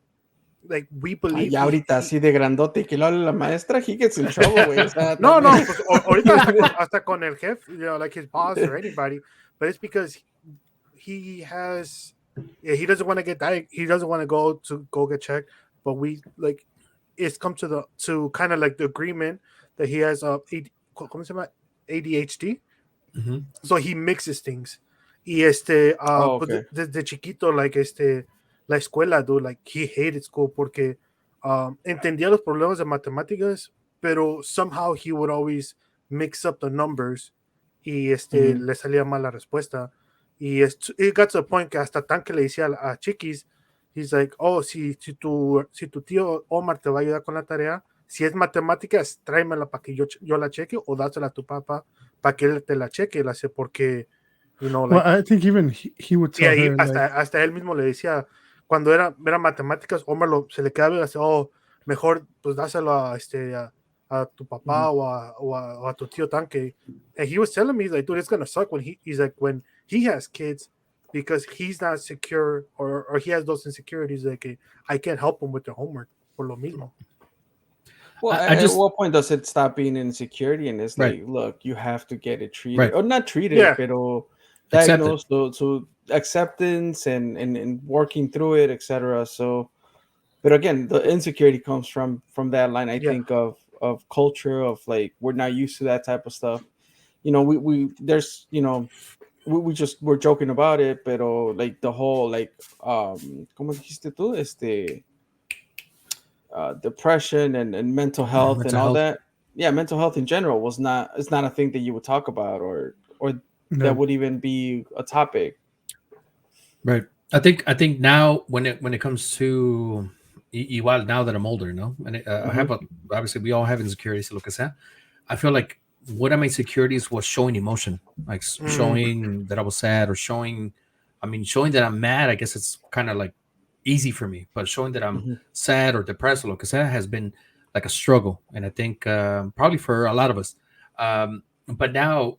like we believe Ya ahorita así de grandote y que lo hable la maestra, he gets in trouble, güey. O sea, no, también. pues ahorita hasta con el jefe, like his boss or anybody, but it's because he has, he doesn't want to he doesn't want to go get checked, but we like it's come to kind of like the agreement that he has ¿cómo se llama? ADHD, Mm-hmm. so he mixes things. Y Oh, pues okay. desde chiquito, like la escuela, dude, like he hated school porque entendía los problemas de matemáticas, pero somehow he would always mix up the numbers y le salía mal la respuesta. Y it got to the point que hasta tan que le decía a Chiquis, he's like, oh, si tu tío Omar te va a ayudar con la tarea, si es matemáticas, tráemela para que yo la cheque o dásela a tu papá para que él te la cheque, la sé porque, Well, like, I think even he would tell her, like, hasta él mismo le decía, cuando era matemáticas, Omar se le quedaba y decía, oh, mejor pues dáselo a tu papá o a tu tío Tanque. And he was telling me, like, dude, it's gonna suck when he's like, when he has kids, because he's not secure or he has those insecurities, like, I can't help him with their homework por lo mismo. Well, at what point does it stop being insecurity and it's like, look, you have to get it treated, or not treated, pero diagnosed, so acceptance and working through it, etc. So, but again, the insecurity comes from that line. I think of culture, of like we're not used to that type of stuff. We there's we're joking about it, pero like the whole like ¿cómo dijiste tú? Depression and mental health and all that. Yeah, mental health in general it's not a thing that you would talk about or that would even be a topic. Right. I think now when it comes to igual now that I'm older, and I have obviously we all have insecurities, lo que sea. I feel like one of my insecurities was showing emotion, like showing that I was sad or showing that I'm mad. I guess it's kind of like easy for me, but showing that I'm sad or depressed or lo que sea has been like a struggle, and I think probably for a lot of us. But now,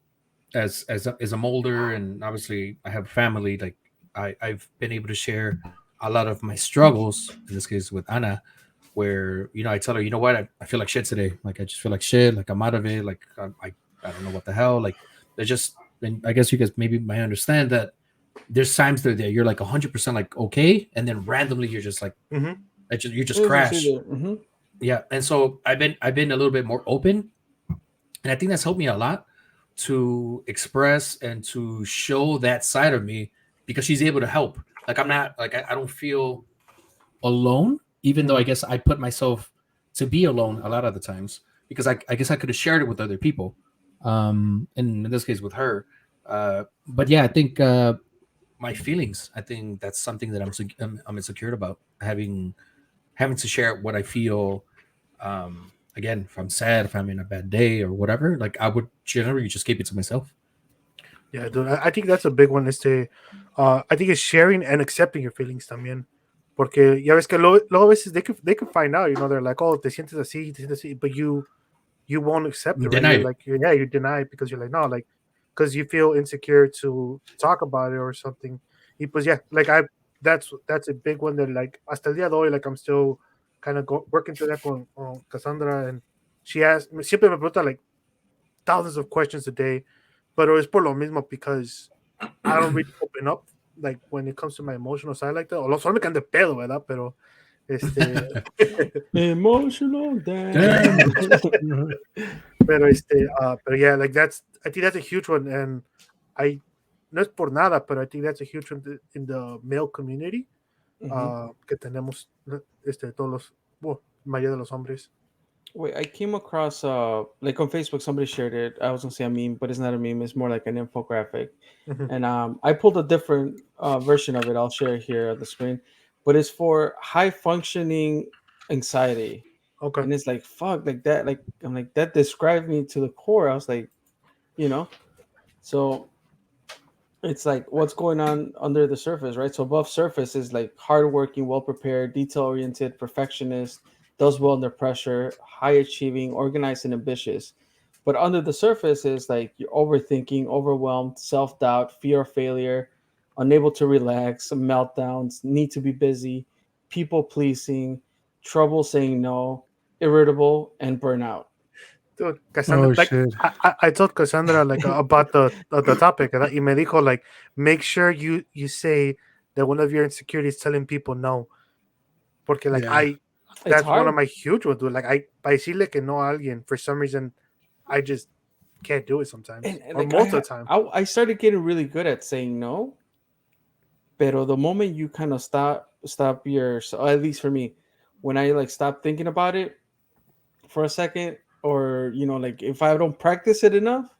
as I'm older, and obviously I have a family, like I've been able to share a lot of my struggles, in this case with Anna, where I tell her, you know what, I feel like shit today. Like I just feel like shit. Like I'm out of it. Like I don't know what the hell. Like they're just. And I guess you guys maybe might understand that there's times that you're like 100% like okay, and then randomly you're just like you just crash. Yeah, and so I've been a little bit more open, and I think that's helped me a lot to express and to show that side of me, because she's able to help. Like I'm not like I don't feel alone, even though I guess I put myself to be alone a lot of the times, because I guess I could have shared it with other people, and in this case with her. But yeah, I think my feelings. I think that's something that I'm insecure about, having to share what I feel. Again, if I'm sad, if I'm in a bad day or whatever, like I would generally just keep it to myself. Yeah, dude, I think that's a big one. I think it's sharing and accepting your feelings también. Porque ya ves que luego a veces they could find out, they're like, oh, te sientes así, but you won't accept it, right? You're like, you deny it because you're like, no, like, because you feel insecure to talk about it or something. Y pues yeah, like that's a big one that like hasta el día de hoy, like I'm still kind of working through that con Cassandra, and she siempre me pregunta like thousands of questions a day, but es por lo mismo because I don't really open up like when it comes to my emotional side like that. O solo me caen de pedo, ¿verdad? Pero Emotional damage. But yeah, like I think that's a huge one, and I no es por nada, but I think that's a huge one in the male community. Que tenemos todos los, mayoría de los hombres. Wait, I came across like on Facebook somebody shared it. I was gonna say a meme, but it's not a meme. It's more like an infographic. And I pulled a different version of it. I'll share it here on the screen, but it's for high functioning anxiety. Okay. And it's like fuck, like that. Like I'm like that described me to the core. I was like, you know, so it's like what's going on under the surface, right? So above surface is like hardworking, well prepared, detail oriented, perfectionist, does well under pressure, high achieving, organized, and ambitious. But under the surface is like you're overthinking, overwhelmed, self doubt, fear of failure, unable to relax, meltdowns, need to be busy, people pleasing, trouble saying no, irritable, and burnout. Dude, Cassandra, Oh like shit. I told Cassandra like about the topic, ¿verdad? Y me dijo like make sure you say that one of your insecurities telling people no, porque like Yeah. It's that's one of hard. my huge ones, dude. Like para decirle que no a alguien, for some reason I just can't do it sometimes And or like most of the time. I started getting really good at saying no. Pero the moment you kind of stop your, so at least for me, when I like stop thinking about it for a second, or like if I don't practice it enough,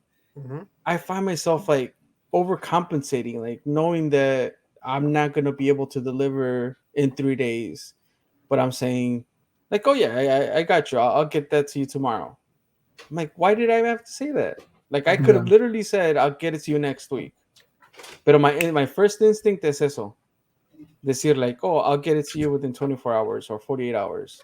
I find myself like overcompensating, like knowing that I'm not gonna be able to deliver in 3 days, but I'm saying like, oh yeah, I got you. I'll get that to you tomorrow. I'm like, why did I have to say that? Like I could Yeah. have literally said I'll get it to you next week. But my first instinct is eso. Decir like, oh, I'll get it to you within 24 hours or 48 hours.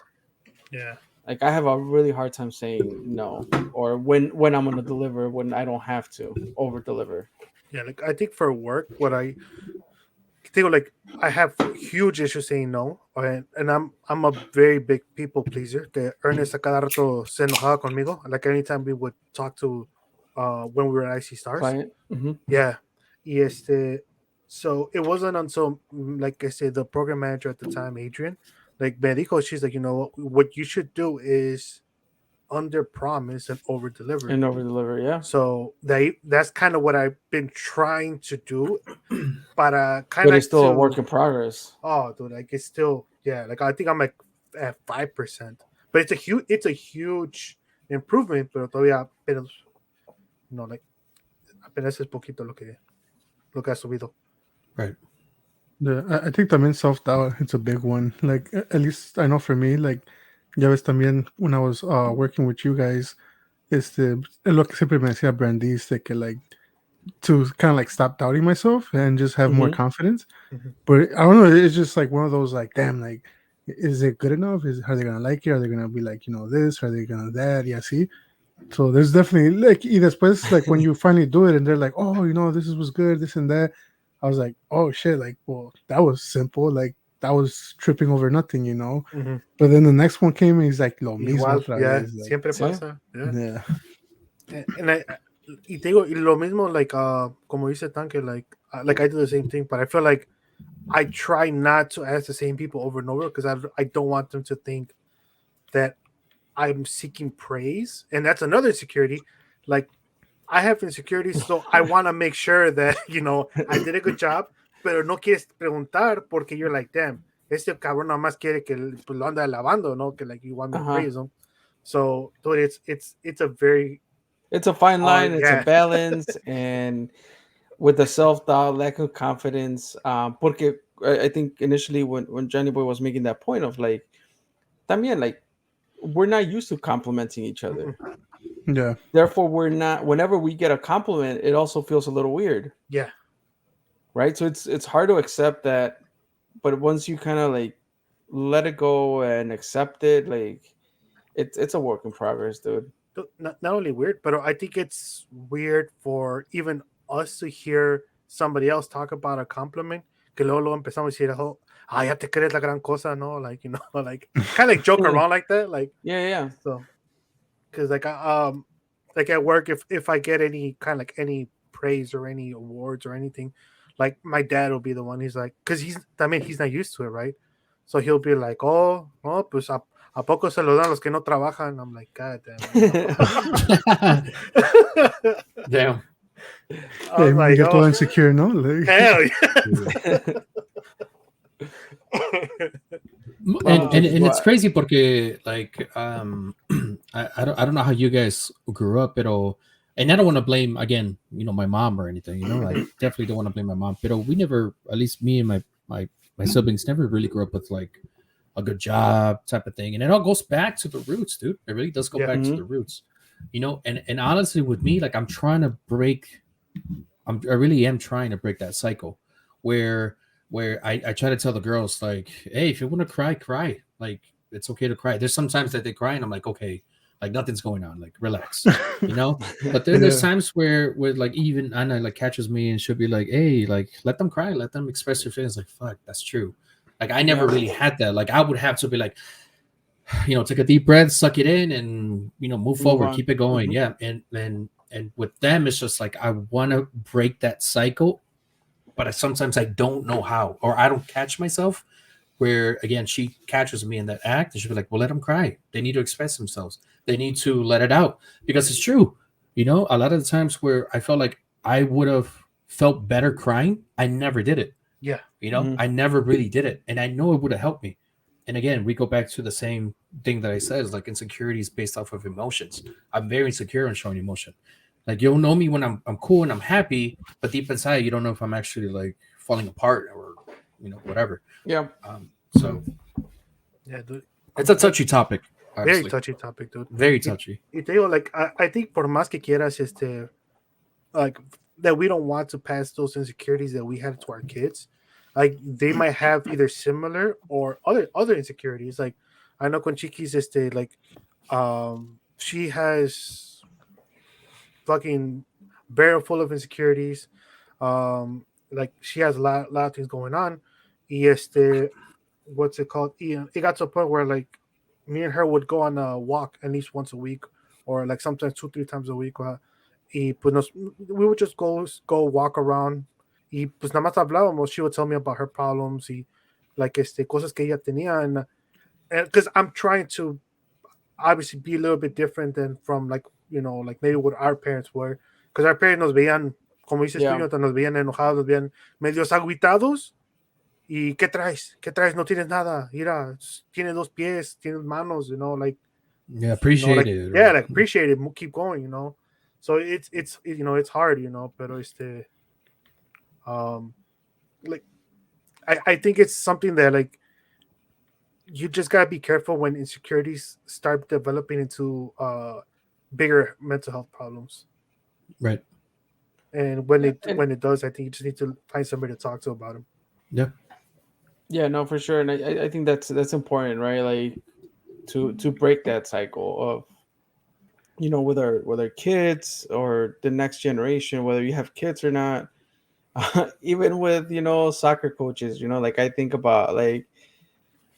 Yeah. Like I have a really hard time saying no, or when I'm gonna deliver when I don't have to over deliver. Yeah, like I think for work, what I think like I have huge issues saying no, and I'm a very big people pleaser. Que Ernest a cada rato se enojaba conmigo. Like anytime we would talk to, when we were at IC Stars, Client. Mm-hmm. yeah, y so it wasn't until like I said, the program manager at the time, Adrian, like me dijo, she's like, what you should do is under promise and over deliver. And over deliver, yeah. So that's kind of what I've been trying to do, but kind But of it's still a work in progress. oh, dude, like it's still like I think I'm like at 5%, but it's a huge improvement, pero todavía pero like apenas es poquito lo que ha subido. Right. I think también self-doubt, it's a big one. Like, at least I know for me, like, ya ves también when I was working with you guys, es lo que siempre me decía Brandice, de que, like, to kind of, like, stop doubting myself and just have more confidence. But I don't know, it's just, like, one of those, like, damn, like, is it good enough? Are they going to like it? Are they going to be like, this? Are they going to that? Y así. So there's definitely, like, y después, like, when you finally do it and they're like, oh, this was good, this and that. I was like, oh shit, like, well, that was simple. Like, that was tripping over nothing, But then the next one came and he's like, lo mismo Igual, otra yeah, vez. Like, siempre sí. pasa. Yeah. yeah. And y te digo, y lo mismo, like, como dice Tanque, like I do the same thing, but I feel like I try not to ask the same people over and over because I don't want them to think that I'm seeking praise, and that's another insecurity. Like I have insecurities, so I want to make sure that I did a good job, pero no quieres preguntar porque you're like, damn, este cabrón nada más quiere que pues, lo anda lavando, no? Que like you want me to praise him. So, dude, it's a very It's a fine line. hard, It's a yeah. balance, and with the self doubt, lack of confidence. Porque I think initially when Johnny Boy was making that point of like, también like we're not used to complimenting each other. Yeah. Therefore, we're not. Whenever we get a compliment, it also feels a little weird. Yeah. Right. So it's hard to accept that, but once you kind of like let it go and accept it, like it's a work in progress, dude. Not only weird, but I think it's weird for even us to hear somebody else talk about a compliment. Que luego empezamos a decir, oh, ya te crees la gran cosa, no? Like, like kind of like joke around like that. Like, yeah. So, because like at work, if I get any kind of like any praise or any awards or anything, like my dad will be the one. He's like, because he's not used to it, right? So he'll be like, oh, pues a poco se lo dan los que no trabajan. I'm like, God damn. Damn. I was like, Miguel todo oh, insecure, ¿no? Like, hell yeah. And it's crazy porque like I don't know how you guys grew up, pero and I don't want to blame again, my mom or anything, I definitely don't want to blame my mom, pero we never, at least me and my siblings never really grew up with like a good job type of thing, and it all goes back to the roots, dude. It really does go back to the roots, and honestly with me, like I'm trying to break, I really am trying to break that cycle where I try to tell the girls like, hey, if you want to cry, cry. Like it's okay to cry. There's sometimes that they cry and I'm like, okay, like nothing's going on, like relax, But then there's times where like even Anna like catches me and she'll be like, hey, like let them cry, let them express their feelings. Like fuck, that's true. Like I never really had that. Like I would have to be like, take a deep breath, suck it in, and move forward, keep it going. Yeah, and with them, it's just like I want to break that cycle, but sometimes I don't know how, or I don't catch myself. Where again, she catches me in that act, and she'll be like, "Well, let them cry. They need to express themselves. They need to let it out because it's true." A lot of the times where I felt like I would have felt better crying, I never did it. Yeah, I never really did it, and I know it would have helped me. And again, we go back to the same thing that I said, is like insecurities based off of emotions. I'm very insecure on showing emotion. Like you'll know me when I'm cool and I'm happy, but deep inside you don't know if I'm actually like falling apart or whatever. Yeah. So yeah, dude. It's a touchy topic. Honestly. Very touchy topic, dude. Very touchy. Y te digo, like I think por más que quieras, like that we don't want to pass those insecurities that we have to our kids. Like they might have either similar or other insecurities. Like I know con Chiquis, like she has fucking barrel full of insecurities. Like she has a lot of things going on. Y what's it called? It got to a point where like me and her would go on a walk at least once a week, or like sometimes 2-3 times a week. Y pues we would just go walk around. Y pues nada más hablábamos. She would tell me about her problems y like cosas que ella tenía, and because I'm trying to obviously be a little bit different than from like like maybe what our parents were, because our parents nos veían, como dices tú, nos veían enojados, nos veían medios agüitados. ¿Y qué traes? ¿Qué traes? No tienes nada. Mira, tienes 2 pies, tienes manos, like appreciate it. Yeah, like appreciate it. Keep going, So it's it's hard, pero like I think it's something that like you just gotta be careful when insecurities start developing into bigger mental health problems. Right. And when it does, I think you just need to find somebody to talk to about them. Yeah. Yeah, no, for sure. And I think that's important, right? Like to break that cycle of with our kids or the next generation, whether you have kids or not. Even with soccer coaches, like I think about like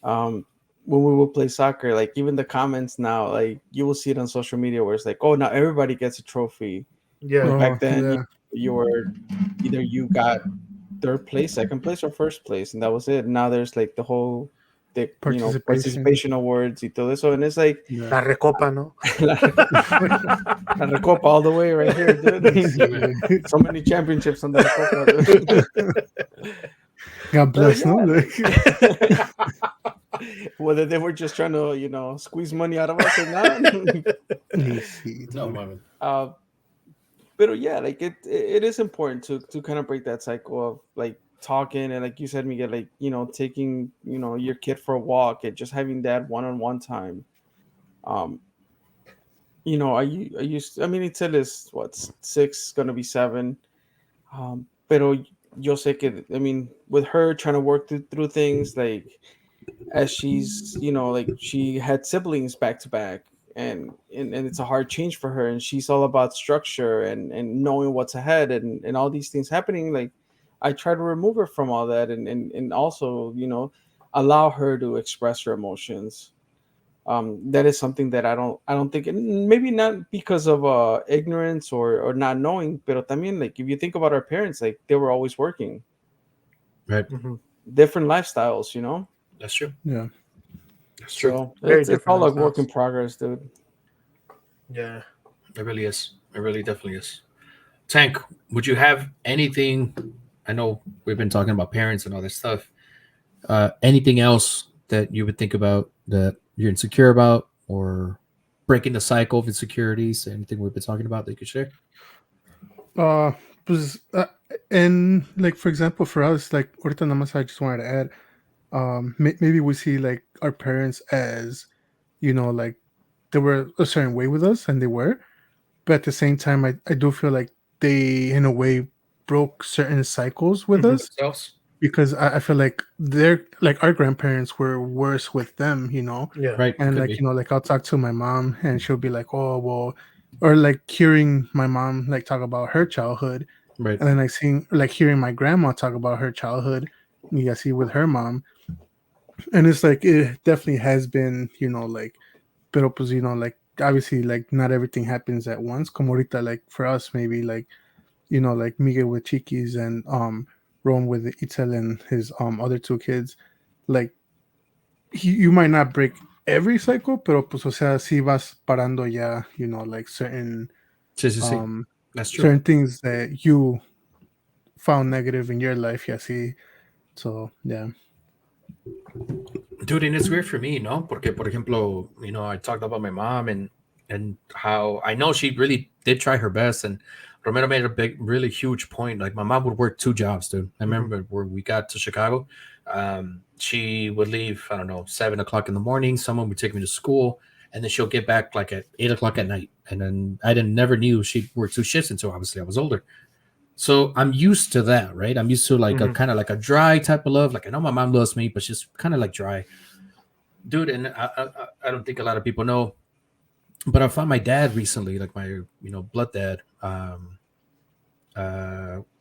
when we will play soccer, like even the comments now, like you will see it on social media where it's like, oh, now everybody gets a trophy. Yeah. Like back then you were either you got 3rd place, 2nd place, or 1st place, and that was it. Now there's like the whole participation awards y todo eso, and it's like La Recopa, no? La Recopa all the way right here, dude. So many championships on the Recopa, dude. God bless, no? Whether they were just trying to squeeze money out of us or not. No, man. But yeah, like it is important to kind of break that cycle of like talking, and like you said, Miguel, like taking your kid for a walk and just having that one-on-one time. I mean, Itzel is what, 6, gonna be 7. Pero yo sé que, I mean, with her trying to work through things, like as she's like she had siblings back to back, and it's a hard change for her, and she's all about structure and knowing what's ahead and all these things happening. Like I try to remove her from all that and also allow her to express her emotions. That is something that I don't think, and maybe not because of ignorance or not knowing, but también, like if you think about our parents, like they were always working, right? Different lifestyles, That's true. Yeah. That's true. So Very it's different all like work in lifestyles. progress, dude. Yeah. It really is. It really definitely is. Tank, would you have anything? I know we've been talking about parents and all this stuff. Anything else that you would think about that you're insecure about, or breaking the cycle of insecurities? Anything we've been talking about that you could share? Uh, pues, and like for example, for us, like ahorita nada más I just wanted to add, maybe we see like our parents as, like they were a certain way with us, and they were, but at the same time, I do feel like they in a way broke certain cycles with Mhm. us, Themselves? because I feel like they're like our grandparents were worse with them, Yeah. Right. and Could like be. like I'll talk to my mom and she'll be like, oh well, or like hearing my mom like talk about her childhood, Right. and then like seeing like hearing my grandma talk about her childhood, you see with her mom, and it's like it definitely has been, like, pero pues like obviously like not everything happens at once. Como ahorita, like for us maybe like like Miguel with Chiquis and Rome with Itzel and his other two kids, like you might not break every cycle, pero pues o sea si vas parando ya, like Sí, sí, sí. um That's true. certain things that you found negative in your life, yeah, see. So yeah. Dude, and it's weird for me, no? Porque, por ejemplo, I talked about my mom and how I know she really did try her best, and Romero made a big, really huge point. Like my mom would work two jobs, dude. I remember where we got to Chicago. She would leave, I don't know, 7 o'clock in the morning. Someone would take me to school, and then she'll get back like at 8 o'clock at night. And then I didn't never knew she worked two shifts until obviously I was older. So I'm used to that, right? I'm used to like a Mhm. kind of like a dry type of love. Like I know my mom loves me, but she's kind of like dry, dude. And I don't think a lot of people know, but I found my dad recently, like my blood dad.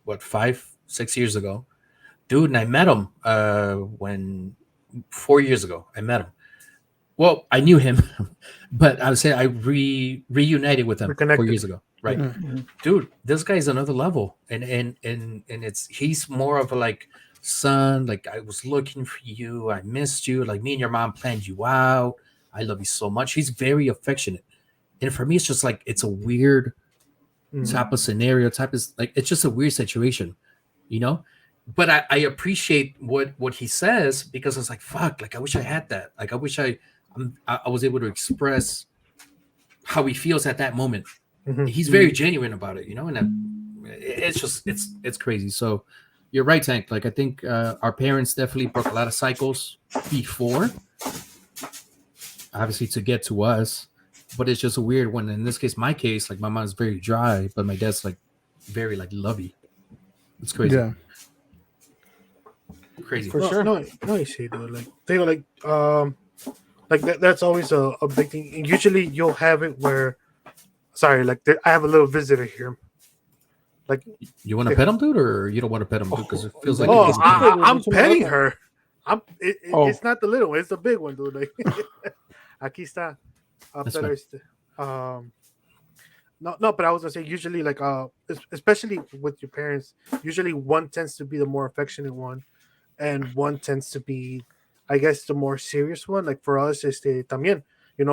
What 5 6 years ago, dude, and I met him when 4 years ago. I met him. Well, I knew him, but I would say I reunited with him four Reconnected. years ago. Right, Yeah. Mhm. dude, this guy's another level, and it's he's more of a like son. Like I was looking for you, I missed you. Like me and your mom planned you out. I love you so much. He's very affectionate, and for me, it's just like it's a weird Mhm. type of scenario. Type is like it's just a weird situation, you know. But I appreciate what he says because it's like fuck. Like I wish I had that. Like I wish I was able to express how he feels at that moment. Mhm. He's very genuine about it, and it's just it's crazy. So you're right, Tank. Like I think our parents definitely broke a lot of cycles before, obviously to get to us. But it's just a weird one. In this case, my case, like my mom's very dry, but my dad's like very like lovey. It's crazy, Yeah. crazy. For No, sure. no, no. You see, dude. Like they like that. That's always a big thing. And usually, you'll have it where. Sorry, like I have a little visitor here. Like, You want to if pet him, dude, or you don't want to pet him, dude? Because it feels like Dale you're que oh, being petted. escupe, güey, I'm mucho petting mejor. her. Oh. It's not the little one. It's the big one, dude. Like, aquí está. That's Pero fine. no, no. But I was gonna say usually, like, especially with your parents, usually one tends to be the more affectionate one, and one tends to be, I guess, the more serious one. Like for us, también,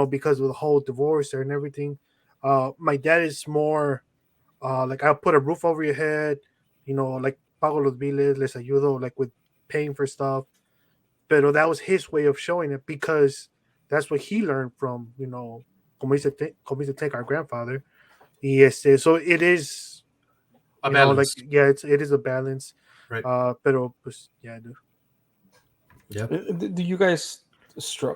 because of the whole divorce and everything. My dad is more like I'll put a roof over your head, like pago los biles, les ayudo, like with paying for stuff. Pero that was his way of showing it because that's what he learned from, como dice Tank, our grandfather. Yes, so it is, A like balance, yeah, it is a balance. right? Pero pues yeah, dude. Yeah. Do you guys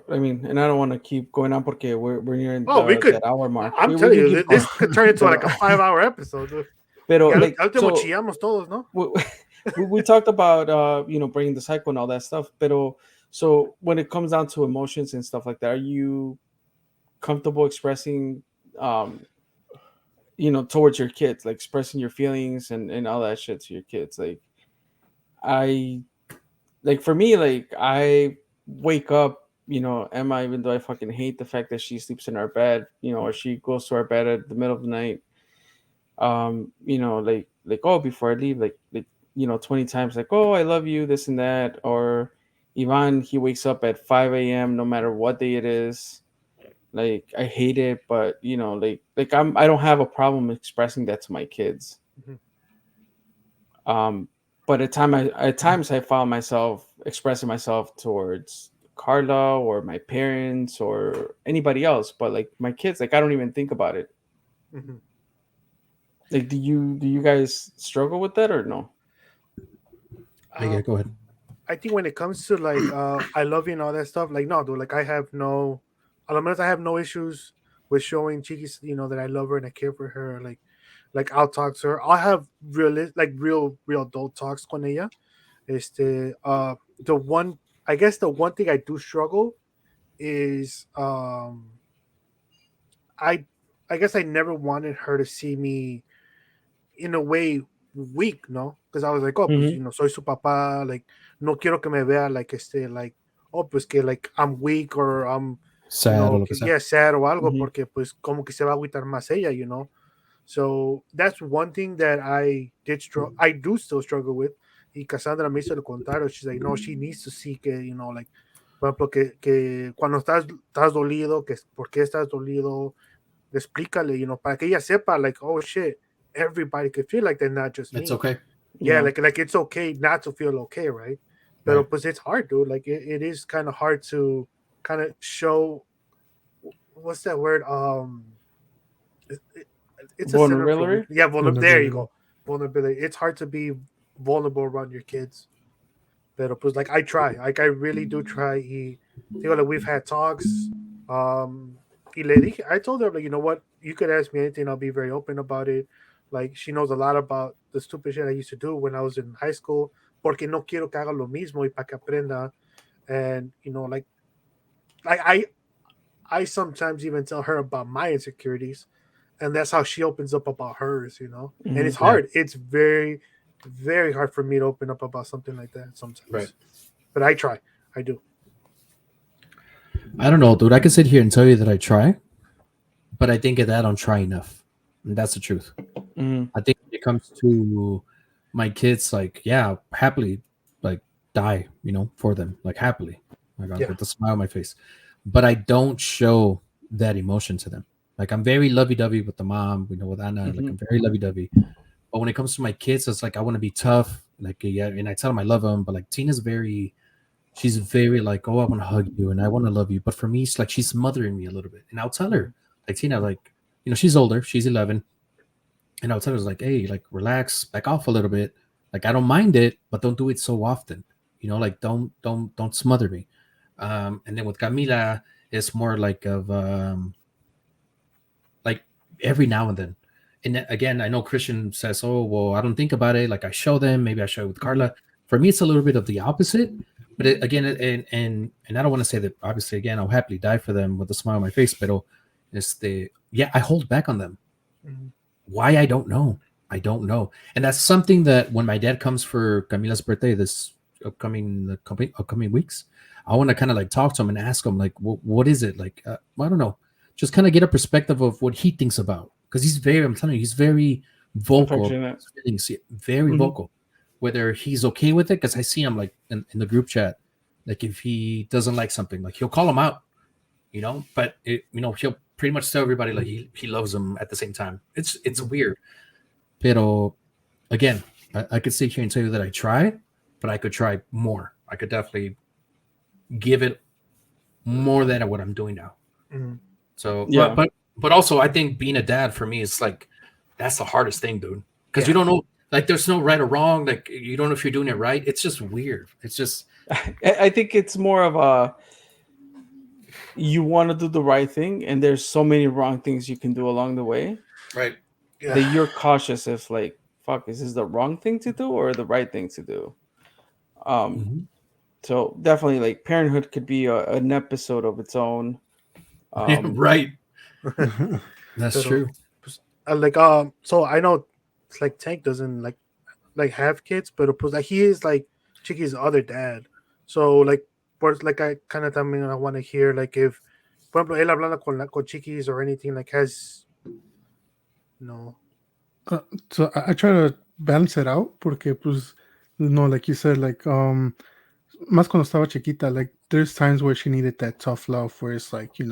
I mean, and I don't want to keep going on porque we're nearing Oh, we could. that hour mark. I'm We telling can you, keep this going. could turn into like a Pero, 5-hour episode, dude. pero Al like, último so chillamos todos, ¿no? we talked about bringing the cycle and all that stuff. Pero so when it comes down to emotions and stuff like that, are you comfortable expressing towards your kids, like expressing your feelings and all that shit to your kids? Like I like for me, like I wake up, Emma, even though I fucking hate the fact that she sleeps in our bed, or she goes to our bed at the middle of the night, like oh, before I leave, like 20 times, like, oh, I love you, this and that, or Ivan, he wakes up at 5 a.m. no matter what day it is. Like I hate it, but I don't have a problem expressing that to my kids. Mhm. But at times I found myself expressing myself towards Carla or my parents or anybody else. But like my kids, like I don't even think about it. Mhm. Like, do you guys struggle with that or no? Miguel, go ahead. I think when it comes to like I love you and all that stuff, like no, dude, like I have no, a lo menos I have no issues with showing Chiquis, that I love her and I care for her. Like I'll talk to her. I'll have real adult talks con ella. The one, I guess the one thing I do struggle is I I guess I never wanted her to see me in a way weak, ¿no? Because I was like, oh, pues, Mm-hmm. soy su papá, like, no quiero que me vea, like, like, oh, pues que, like, I'm weak or I'm, Sad o lo que sea. yeah, sad o algo, Mm-hmm. porque, pues, como que se va a agüitar más ella. So that's one thing that I do still struggle with. Y Cassandra me hizo lo contrario. She's like, no, she needs to see que, like, por ejemplo, que cuando estás dolido, que por qué estás dolido, explícale, para que ella sepa, like, oh shit, everybody could feel like that, not just It's me. okay. Yeah, Yeah. like it's okay not to feel okay, right? But Right. pues it's hard, dude. Like it is kind of hard to kind of show what's that word? It, it, it's a synonym for Vulnerability. weakness. Yeah, there you Vulnerability. go. Vulnerability. It's hard to be vulnerable around your kids. Pero pues like I try, like I really do try. Like we've had talks. Y le dije, I told her like, you know what, you could ask me anything. I'll be very open about it. Like she knows a lot about the stupid shit I used to do when I was in high school. Porque no quiero que haga lo mismo y para que aprenda. And like I sometimes even tell her about my insecurities, and that's how she opens up about hers. And Mm-hmm. it's Yeah. hard. It's very, very hard for me to open up about something like that sometimes. Right. But I try. I do. I don't know, dude. I can sit here and tell you that I try, but I think that I don't try enough. And that's the truth. Mm-hmm. I think when it comes to my kids, like, yeah, happily, like, die, for them, like, happily, like, Yeah. with a smile on my face. But I don't show that emotion to them. Like, I'm very lovey dovey with the mom, with Anna, like, Mm-hmm. I'm very lovey dovey. But when it comes to my kids, it's like, I want to be tough. Like, yeah, and I tell them I love them, but like, she's very like, oh, I want to hug you and I want to love you. But for me, it's like she's mothering me a little bit. And I'll tell her, like, Tina, like, she's older, she's 11. And I'll tell her, like, hey, like, relax, back off a little bit. Like, I don't mind it, but don't do it so often. Like, don't smother me. And then with Camila, it's more like of like every now and then. And again, I know Christian says, oh, well, I don't think about it. Like, I show them, maybe I show it with Carla. For me, it's a little bit of the opposite. But again, and I don't want to say that, obviously, again, I'll happily die for them with a smile on my face. But yeah, I hold back on them. Mm-hmm. Why? I don't know. And that's something that when my dad comes for Camila's birthday this upcoming weeks, I want to kind of like talk to him and ask him, like, what is it? Like, I don't know. Just kind of get a perspective of what he thinks about. Because I'm telling you, he's very vocal. Very Mm-hmm. vocal. Whether he's okay with it, because I see him like in the group chat, like if he doesn't like something, like he'll call him out, but he'll pretty much tell everybody like he loves them at the same time. It's weird. Pero again, I could sit here and tell you that I try, but I could try more. I could definitely give it more than what I'm doing now. Mm-hmm. So, Yeah. but also I think being a dad for me is like that's the hardest thing, dude, because Yeah. you don't know, like there's no right or wrong. Like you don't know if you're doing it right. It's just weird. It's just I think it's more of a you want to do the right thing, and there's so many wrong things you can do along the way right. that you're cautious if like, fuck, is this the wrong thing to do or the right thing to do? Mm-hmm. So definitely, like parenthood could be an episode of its own. Right. That's true. Like so I know it's like Tank doesn't like have kids, but like he is like Chiqui's other dad. So like I kind of también I want to hear like if por ejemplo él hablando con Chiquis or anything like has no. So I try to balance it out porque pues no, like you said, like más cuando estaba chiquita, like there's times where she needed that tough love, where it's like, she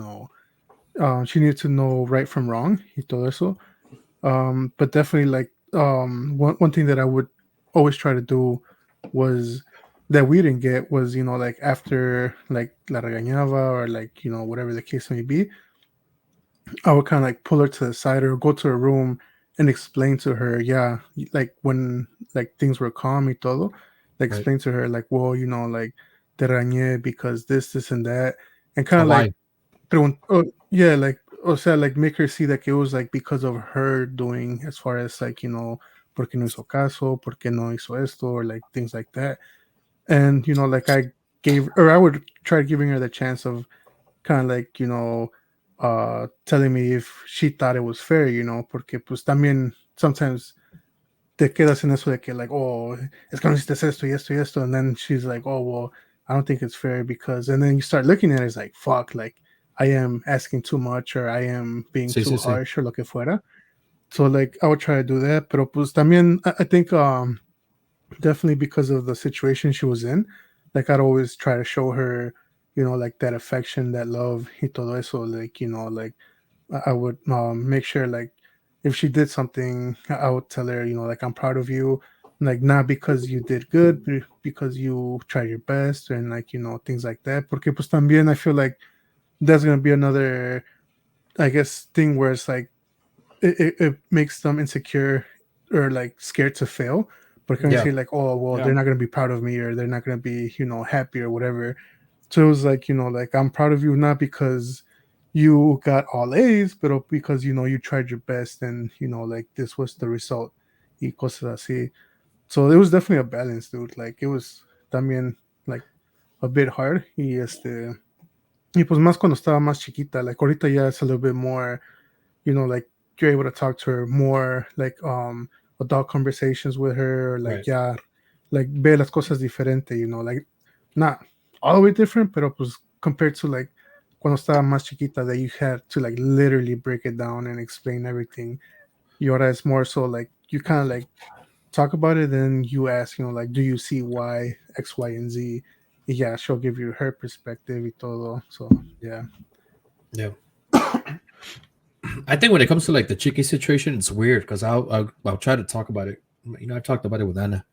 needed to know right from wrong y todo eso. But definitely, like, one thing that I would always try to do was that we didn't get was, like after like la regañaba or like, whatever the case may be, I would kind of like pull her to the side or go to her room and explain to her, yeah, like when like things were calm y todo, like Right. explain to her like, well, like te regañé because this and that, and kind Oh, of why? like oh, yeah, like, o sea, like make her see that it was like because of her doing, as far as like, porque no hizo caso, porque no hizo esto, or like things like that. And like I would try giving her the chance of kind of like, telling me if she thought it was fair, porque pues también sometimes te quedas en eso de que like, oh, es que no hiciste esto y esto y esto, and then she's like, oh, well, I don't think it's fair because, and then you start looking at it, it's like, fuck, like I am asking too much or I am being Sí, too sí, sí. harsh or lo que fuera. So like I would try to do that, pero pues también I think definitely because of the situation she was in, like I'd always try to show her, like that affection, that love y todo eso, like, like I would make sure like if she did something, I would tell her, like I'm proud of you, like not because you did good, but because you tried your best and like things like that. Porque pues también I feel like that's gonna be another, I guess, thing where it's like it makes them insecure or like scared to fail. But can you Yeah. say like, oh well, Yeah. they're not gonna be proud of me or they're not gonna be happy or whatever. So it was like, like I'm proud of you not because you got all A's, but because you tried your best and like this was the result. Y cosas así. So it was definitely a balance, dude. Like it was también like a bit hard. Y pues más cuando estaba más chiquita. Like ahorita ya it's a little bit more, like you're able to talk to her more, like adult conversations with her, or like Right. yeah, like ve las cosas diferente, like not all the way different, pero pues compared to like cuando estaba más chiquita that you had to like literally break it down and explain everything. Y ahora it's more so like you kind of like talk about it, then you ask, like, do you see why X, Y, and Z? Yeah, she'll give you her perspective y todo. So yeah. Yeah. I think when it comes to like the Chicky situation, it's weird because I'll try to talk about it. I've talked about it with Anna.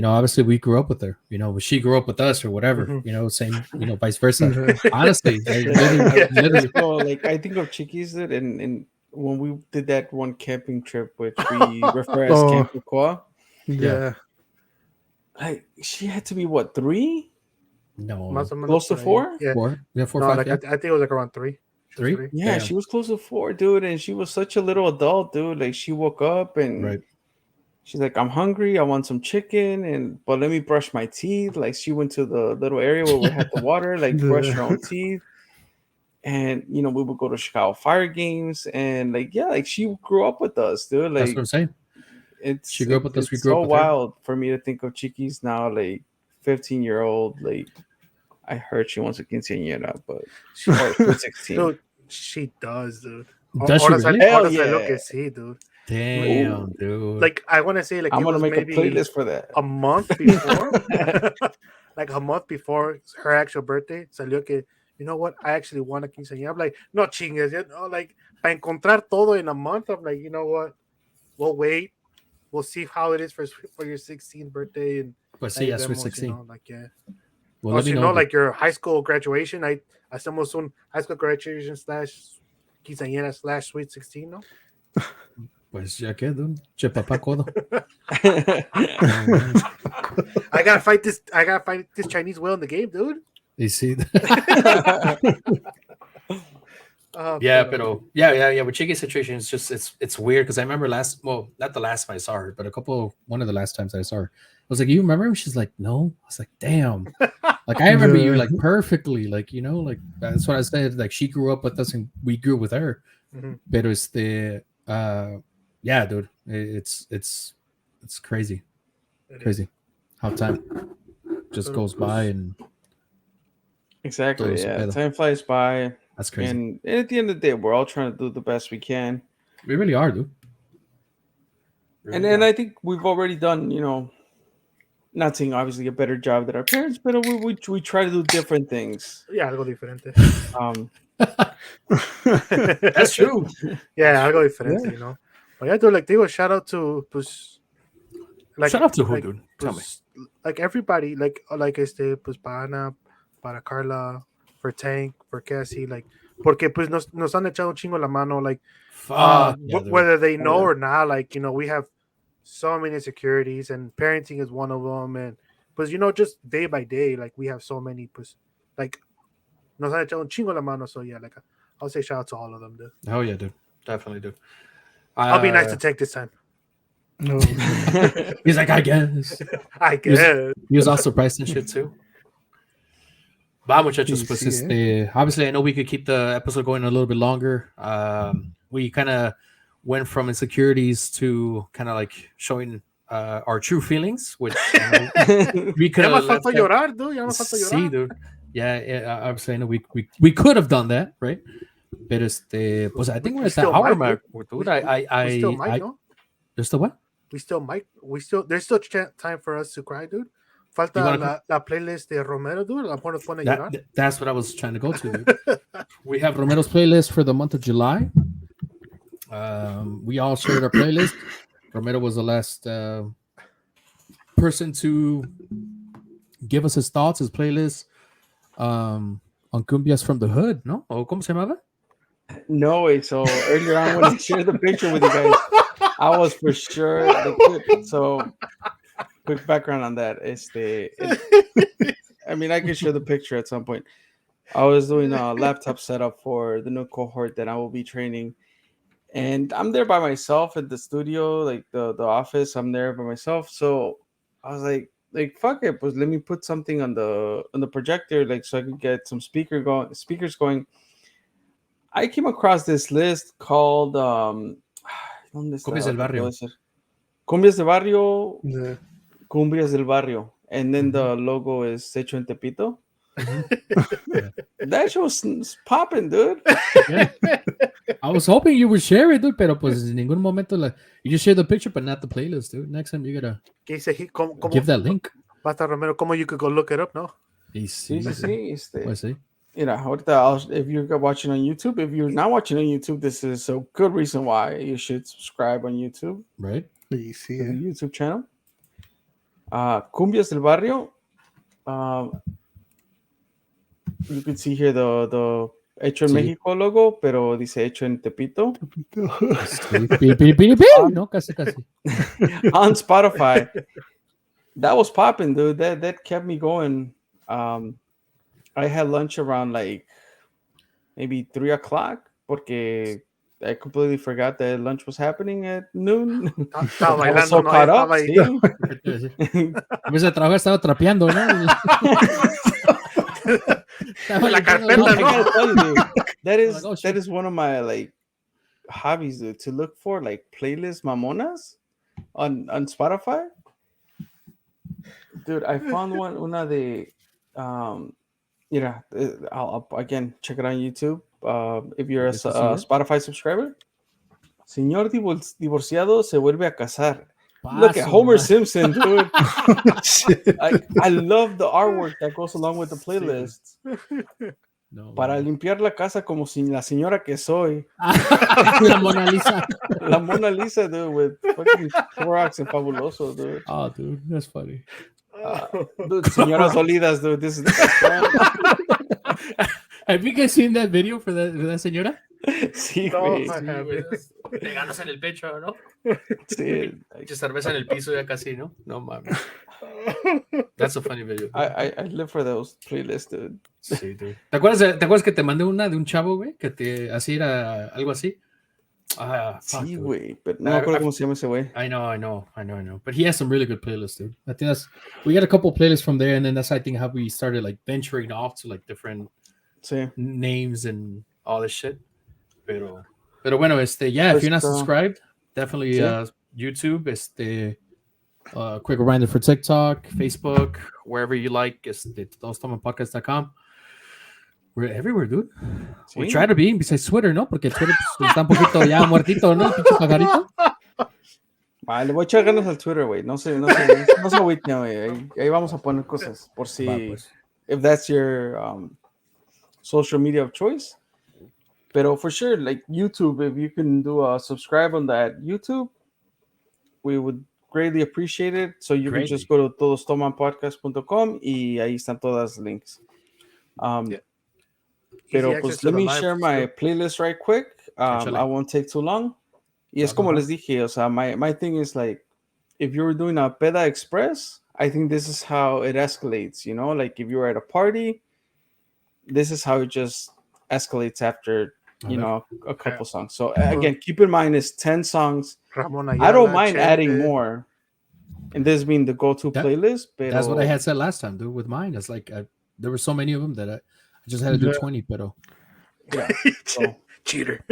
Obviously we grew up with her. She grew up with us or whatever. Mhm. Same. Vice versa. Yeah. Honestly, like, Yeah. literally. So like I think of Chiquis that and when we did that one camping trip, which we refer as Oh Camp Cocoa, Yeah. yeah. like she had to be what, 3? No. Más o menos Close to por ahí. 4? Yeah. 4. Yeah, 4, No, 5. like Yeah. I think it was like around 3. She was 3. Yeah, Damn. she was close to 4, dude, and she was such a little adult, dude. Like she woke up and Right. she's like, I'm hungry, I want some chicken, but let me brush my teeth. Like she went to the little area where we had the water, like brush her own teeth. And we would go to Chicago Fire games and like yeah, like she grew up with us, dude. That's what Like I'm saying. She it's grew up it's, with us. We it's grew up so with her. wild for me to think of Chiquis now, like 15-year-old. Like I heard she wants a quinceañera, but or sweet 16. Dude, she does, dude. Does she Ahora really? Hell salió lo yeah. que sí, dude. Damn, Ooh, dude. Like I want to say, like I'm it gonna was make a maybe playlist for that. a month before, like a month before her actual birthday, salió que, you know what, I actually want a quinceañera. I'm like, no chingues, like para encontrar todo in a month. I'm like, you know what, we'll wait, we'll see how it is for your 16th birthday, and But ahí see, yeah, Sweet vemos, 16. like yeah. Well, Or let me you know. know, like your high school graduation, I hacemos un high school graduation / quinceañera / sweet 16, no? Pues ya que, dude. Che, papá codo. I gotta fight this Chinese whale in the game, dude. You see? Pero- But yeah. With Chicky situation, it's just it's weird because I remember not the last time I saw her, but one of the last times I saw her, I was like, "You remember him?" She's like, "No." I was like, "Damn." Like I remember you like perfectly, like like that's what I said. Like she grew up with us and we grew with her. Mhm. But it's yeah, dude, it's crazy, It how time just Pero, goes by and Exactly. todo se Yeah, pedo. time flies by, That's crazy. and at the end of the day, we're all trying to do the best we can. We really are, dude. And I think we've already done, not saying obviously a better job than our parents, but we try to do different things. Yeah, algo diferente. That's true. Yeah, algo diferente, Yeah. you know. But yeah, dude, like, digo, shout out to, pues, like, Shout out to who, like, dude? Tell me. pues, like everybody, like pues, para Ana, para Carla, for Tank, for Cassie, like, porque, pues, nos han echado un chingo la mano, like, Fuck, yeah, dude. whether they know or not, like, you know, we have so many insecurities, and parenting is one of them, and, pues, you know, just day by day, like, we have so many, pues, like, nos han echado un chingo la mano, so yeah, like, I'll say shout out to all of them, dude. Oh yeah, dude. Definitely, dude. I'll be nice to Tank this time. No. He's like, I guess. I guess. He was all surprised and shit too. Va, muchachos, pues obviously I know we could keep the episode going a little bit longer. We kind of went from insecurities to kind of like showing our true feelings, which we could. Ya me falta llorar, dude. Ya me falta llorar. Sí, dude. Yeah, obviously I know we could have done that, right? Pero pues I think we're at the hour mark, dude. We still might, no? There's still what? We still might. There's still time for us to cry, dude. Falta la playlist de Romero, dude. La pone llorar. That's what I was trying to go to, dude. We have Romero's playlist for the month of July. We all shared our playlist. Romero was the last person to give us his thoughts, his playlist on Cumbias from the Hood, ¿no? ¿O cómo se llamaba? No way. So earlier on when I shared the picture with you guys, I was for sure the clip. So quick background on that. I mean, I can share the picture at some point. I was doing a laptop setup for the new cohort that I will be training. And I'm there by myself at the studio, like the office. I'm there by myself. So I was like fuck it, pues let me put something on the projector, like so I could get some speakers going. I came across this list called Cumbias del Barrio. Cumbias del Barrio. Yeah. Cumbias del Barrio. And then the logo is Hecho en Tepito. Yeah. That show's popping, dude. Yeah. I was hoping you would share it, dude, pero pues en ningún momento you just share the picture, but not the playlist, dude. Next time you gotta give that link. Basta Romero, como you could go look it up, no? Sí. Pues sí. Mira, ahorita, if you're watching on YouTube, if you're not watching on YouTube, this is a good reason why you should subscribe on YouTube. Right? To the YouTube channel. Cumbias del Barrio. You can see here the Hecho en México logo, pero dice Hecho en Tepito. No, casi. On Spotify. That was popping, dude. That kept me going. I had lunch around like maybe 3:00 porque I completely forgot that lunch was happening at noon. Estaba I was so bailando, caught no, up. estaba ¿Sí? A veces de trabajo estaba trapeando, ¿no? La carpeta, I no? gotta tell you, dude, that shit. is one of my like hobbies, dude, to look for like playlist mamonas on Spotify. Dude, I found una de I'll again check it on YouTube. If you're a Spotify subscriber. Señor divorciado se vuelve a casar. Look at Homer Simpson, dude. I love the artwork that goes along with the playlist. No, Para limpiar la casa como si la señora que soy. La Mona Lisa. La Mona Lisa, dude, with fucking Clorox and Fabuloso, dude. Oh, dude, that's funny. Dude, señoras dolidas, dude. This is the best one. Have you guys seen that video for that señora? Sí, No, güey. I haven't. Pegándose en el pecho, ¿no? Sí. Echa cerveza en el piso ya casi, ¿no? No mames. That's a funny video. I live for those playlists, dude. Sí, dude. ¿Te acuerdas que te mandé una de un chavo, güey? Que así era algo así. Sí, güey. Pero no me acuerdo cómo se llama ese güey. I know. But he has some really good playlists, dude. I think we got a couple playlists from there, and then that's I think how we started like venturing off to like different names and all this shit. Pero bueno, if you're not subscribed, definitely YouTube, quick reminder for TikTok, Facebook, wherever you like, todostomanpodcast.com. We're everywhere, dude. Sí. We try to be, besides Twitter, ¿no? Porque Twitter pues, está un poquito ya muertito, ¿no? Pinche pajarito. Vale, le voy a echar ganas al Twitter, güey. No se agüiten, güey. Ahí vamos a poner cosas por si, Va, pues. if that's your social media of choice. Pero for sure, like YouTube, if you can do a subscribe on that YouTube, we would greatly appreciate it. So you can just go to todostomanpodcast.com y ahí están todas las links. Yeah. Pero Easy pues access to let the me live, share my too. playlist right quick. Échale. I won't take too long. Y es como les dije, o sea, my thing is like, if you were doing a peda express, I think this is how it escalates, you know? Like if you were at a party, this is how it just escalates after, you know, a couple songs. So again, keep in mind it's 10 songs. Ramon I don't Ayala, mind adding Chente. more. And this being the go-to playlist. Pero... That's what I had said last time, dude, with mine. It's like there were so many of them that I just had to do 20, pero... Yeah. So, Cheater.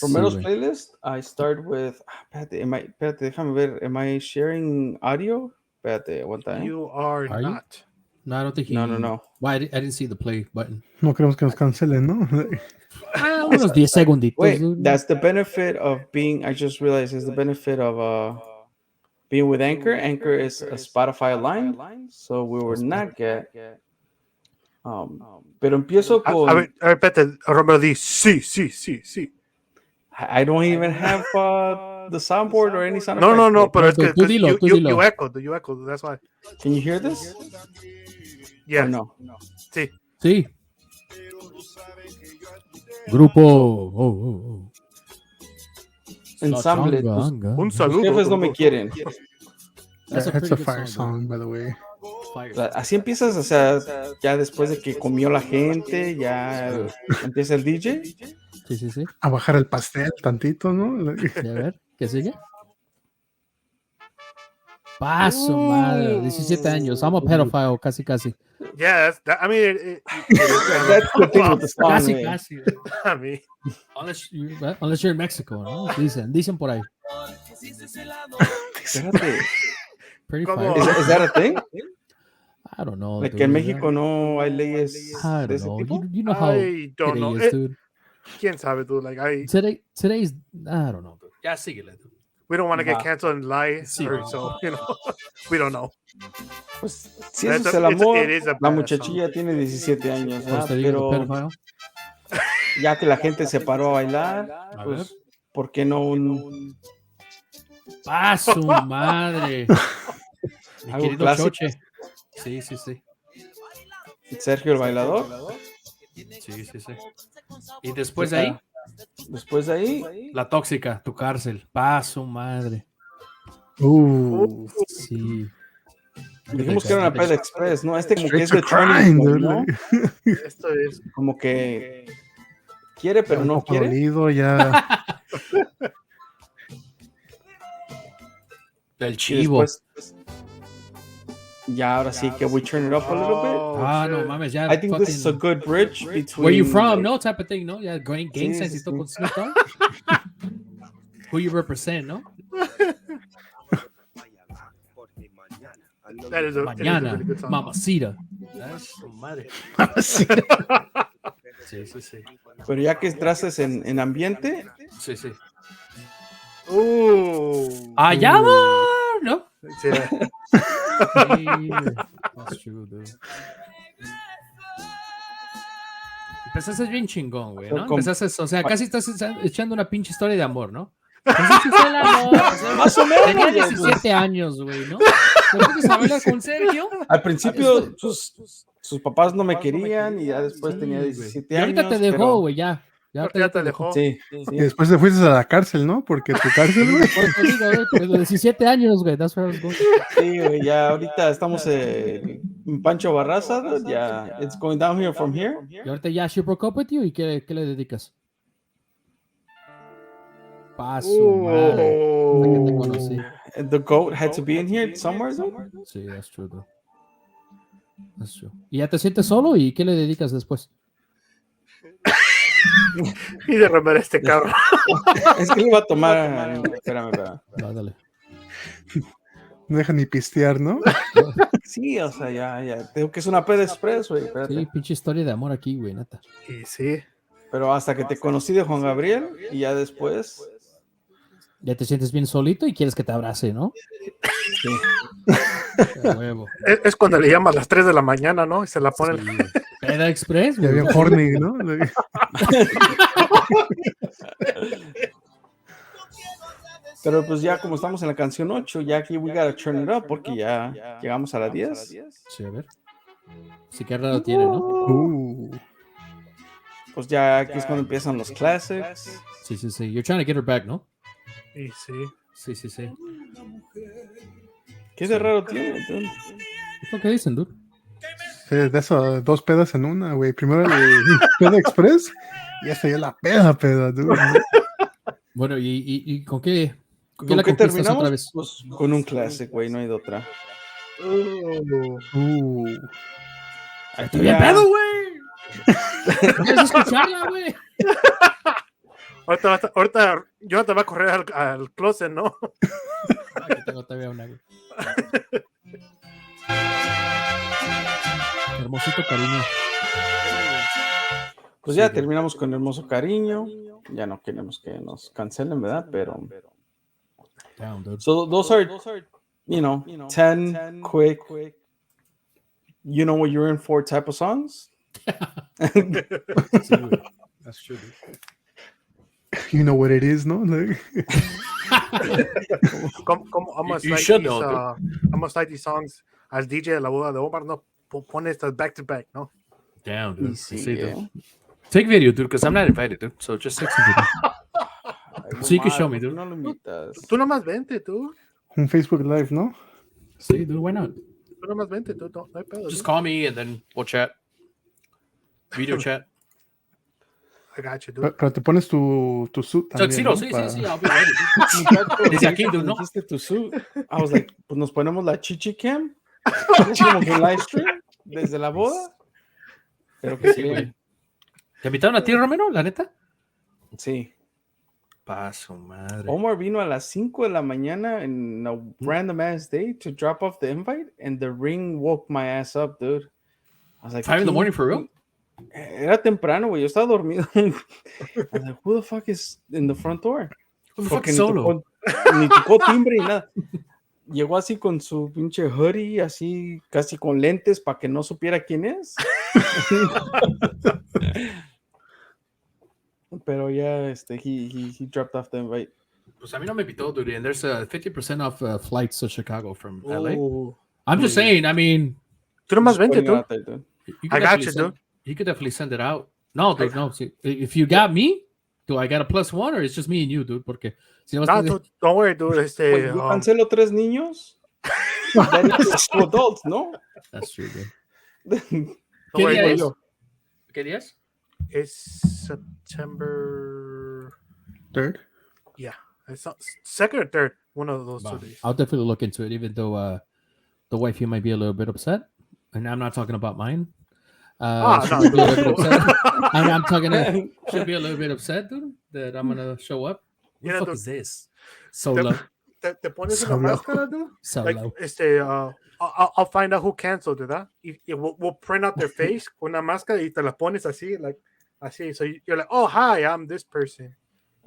Romero's Sí, playlist, I start with... Espérate, déjame ver. Am I sharing audio? Espérate, what time? You are Are you? not. No, I don't think he... No. Why? I didn't see the play button. No queremos que nos cancelen, ¿no? Unos 10 segunditos. Wait, dude. that's the benefit of being... I just realized is the benefit of being with Anchor. Anchor is a Spotify line, so we will not get... pero empiezo con... A ver, espérate, Romero, di sí. I don't even have the soundboard or any sound No, effects. pero es tú que dilo. you echo, that's why. Can you hear this? Yeah. Or no? Sí. Sí. Grupo. Oh. Ensamble. Changa. Un Tus saludo. jefes no me quieren. That's a That's pretty a good fire song, song, by the way. Fire. Así empiezas, o sea, ya después de que comió la gente, ya empieza el DJ. Sí. A bajar el pastel tantito, ¿no? Y a ver, ¿qué sigue? Paso, madre. 17 años. I'm a pedophile, casi. Yeah, I mean, That's the thing with the song, Casi. güey. I mean, Unless you're in Mexico, ¿no? Dicen por ahí. Espérate. Pretty ¿Cómo? fire. Is that a thing? I don't know. Like dude. que en México no hay leyes I de don't ese know. tipo. You know how I don't today know. is, dude. ¿Quién sabe, dude? Like, Today's, I don't know, dude. Ya síguele, dude. we don't want to get Va. canceled and lie, Sí. so, you know, we don't know. Pues si eso es el It amor, is a la bad muchachilla tiene 17 años, Por ¿verdad? usted digo Pero pedophile. ya que la gente se paró a bailar, A pues, ¿por qué no un ¡Paso, madre! Mi algo querido clásico? Choche. Sí. Sergio el bailador? Sí. Y después de ahí, Después de ahí, la tóxica, tu cárcel. Paso, madre. Sí. dijimos que era una peda express, ¿no? Este como que es Straight de to turning crime, point, dude. ¿no? Esto es. Como que quiere pero Un no poco quiere. dolido, ya. Del Y chivo. después, ya ahora sí que we turn it up a little bit. No mames, ya. I think this is a fucking- good bridge between. Where you from, no? Type of thing, no? Ya, gang Sí, sense sí, y todo sí. con Snoop Dogg. Who you represent, no? That is a Mañana, really good song. mamacita. Su madre. Sí. Sí. Pero ya que entraste en ambiente, Sí. Allá Allá, ¿no? Sí. Sí, that's true, dude. Empezaste bien chingón, güey, ¿no? Con- Empezaste, o sea, casi estás echando una pinche historia de amor, ¿no? Empezaste el amor, o sea, Más o menos, tenía güey, 17 años, güey, ¿no? ¿Te pones a bailar con Sergio? al principio sus papás no me querían y ya después Sí, tenía güey. 17 Y ahorita años. te dejó, pero- güey, ya. Ya te dejó. Sí. Y después te fuiste a la cárcel, ¿no? Porque tu cárcel, güey. Por eso digo, güey, por los 17 años, güey, that's where I was going. Sí, güey, ya ahorita estamos en Pancho Barraza, dude, ya it's going down here from here. Y ahorita ya she broke up with you, ¿y qué le dedicas? Paso, madre. Hasta que te conocí. The goat had to be in here somewhere, dude. Sí, that's true, dude. That's true. ¿Y ya te sientes solo? ¿Y qué le dedicas después? Y de Romero este cabrón. Es que le iba a tomar. Espérame. No, dale. No deja ni pistear, ¿no? Sí, o sea, ya. Tengo que es una peda express, güey. Espérate. Sí, pinche historia de amor aquí, güey, neta. Y sí. Pero hasta que te conocí de Juan Gabriel y ya después. Ya te sientes bien solito y quieres que te abrace, ¿no? Sí. A huevo. Es cuando le llama a las 3 de la mañana, ¿no? Y se la pone. Sí, güey. Peda Express, Ya güey. bien horny, ¿no? Pero pues ya como estamos en la canción 8, ya aquí we gotta turn it up porque ya llegamos a las 10. Sí, a ver. Sí, qué raro tiene, ¿no? Pues ya aquí es cuando empiezan los classics. Sí. You're trying to get her back, ¿no? Y sí. Sí. ¿Qué de raro tiene? Dude? Es lo que dicen, dude. Sí, de eso, 2 pedas en una, güey. Primero el Peda Express y esa ya la peda, dude. Bueno, ¿y con qué? ¿Con ¿Con la qué conquistas terminamos? otra vez? Pues con un classic, güey, no hay de otra. Aquí ¡Bien ya... pedo, güey! ¿No quieres escucharla, güey? Ahorita yo te va a correr al closet, ¿no? Aquí tengo todavía una, güey. Hermosito cariño. Pues ya terminamos con Hermoso Cariño. Ya no queremos que nos cancelen, ¿verdad? Pero... Down, dude. So those are, 10 quick, you know what you're in for type of songs. Sí, güey. That's true, dude. You know what it is, ¿no? Like, Como I'm gonna slide these songs al DJ de la boda de Omar, no pone estas back to back, ¿no? Down, dude. Sí, Sí, dude. eh. Take video, dude, because I'm not invited, dude. So just take some video. So you can show me, dude. No lo invitas. Tú nomás vente, tú. un Facebook Live, ¿no? Sí, dude, why not? Tú nomás vente, tú. No hay pedo. Just dude. call me and then we'll chat. Video chat. I got you, dude. Pero te pones tu suit también, Tuxedo, ¿no? sí, Para- sí, I'll be ready. Muchacho, Desde aquí, dude, ¿no? dijiste tu suit. I was like, pues nos ponemos la chichi cam. Hacemos un live stream desde la boda. Pero que Sí, sí, güey. ¿Te invitaron a ti, Romero, la neta? sí. Paso, madre. Omar vino a las 5 de la mañana in a random ass day to drop off the invite, and the ring woke my ass up, dude. I was like, 5 in the morning for real? Era temprano, güey. Yo estaba dormido. I was like, who the fuck is in the front door? Who the fuck Porque is ni solo? ni tocó timbre ni nada. Llegó así con su pinche hoodie, así casi con lentes para que no supiera quién es. Pero ya, he dropped off the invite. Pues a mí no me invitó, dude, and there's a 50% off flights to Chicago from LA. Oh. I'm just saying, I mean, Tú nomás Just vente, putting it tú. out there, dude. you I could got definitely you, send- dude. You could definitely send it out. No, dude, no. See, if you got me, do I got a +1 or it's just me and you, dude? Porque si no, No, tú, don't worry, dude. Wait, yo cancelo 3 niños. That equals 2 adults, ¿no? That's true, dude. don't ¿Qué worry, día dude. es? ¿Qué día es? It's September. Third. Yeah, it's not, second or third. One of those 2 days. I'll definitely look into it, even though the wifey might be a little bit upset. And I'm not talking about mine. No, she'll be a little bit no. upset. I'm talking to, she'll be a little bit upset, dude, that I'm gonna show up. What Yeah, the fuck dude. is this? Solo. Te pones Solo. una máscara, dude. Like, Solo. I'll find out who canceled, ¿verdad? We'll print out their face con una máscara y te la pones así, like, así. So you're like, oh, hi, I'm this person.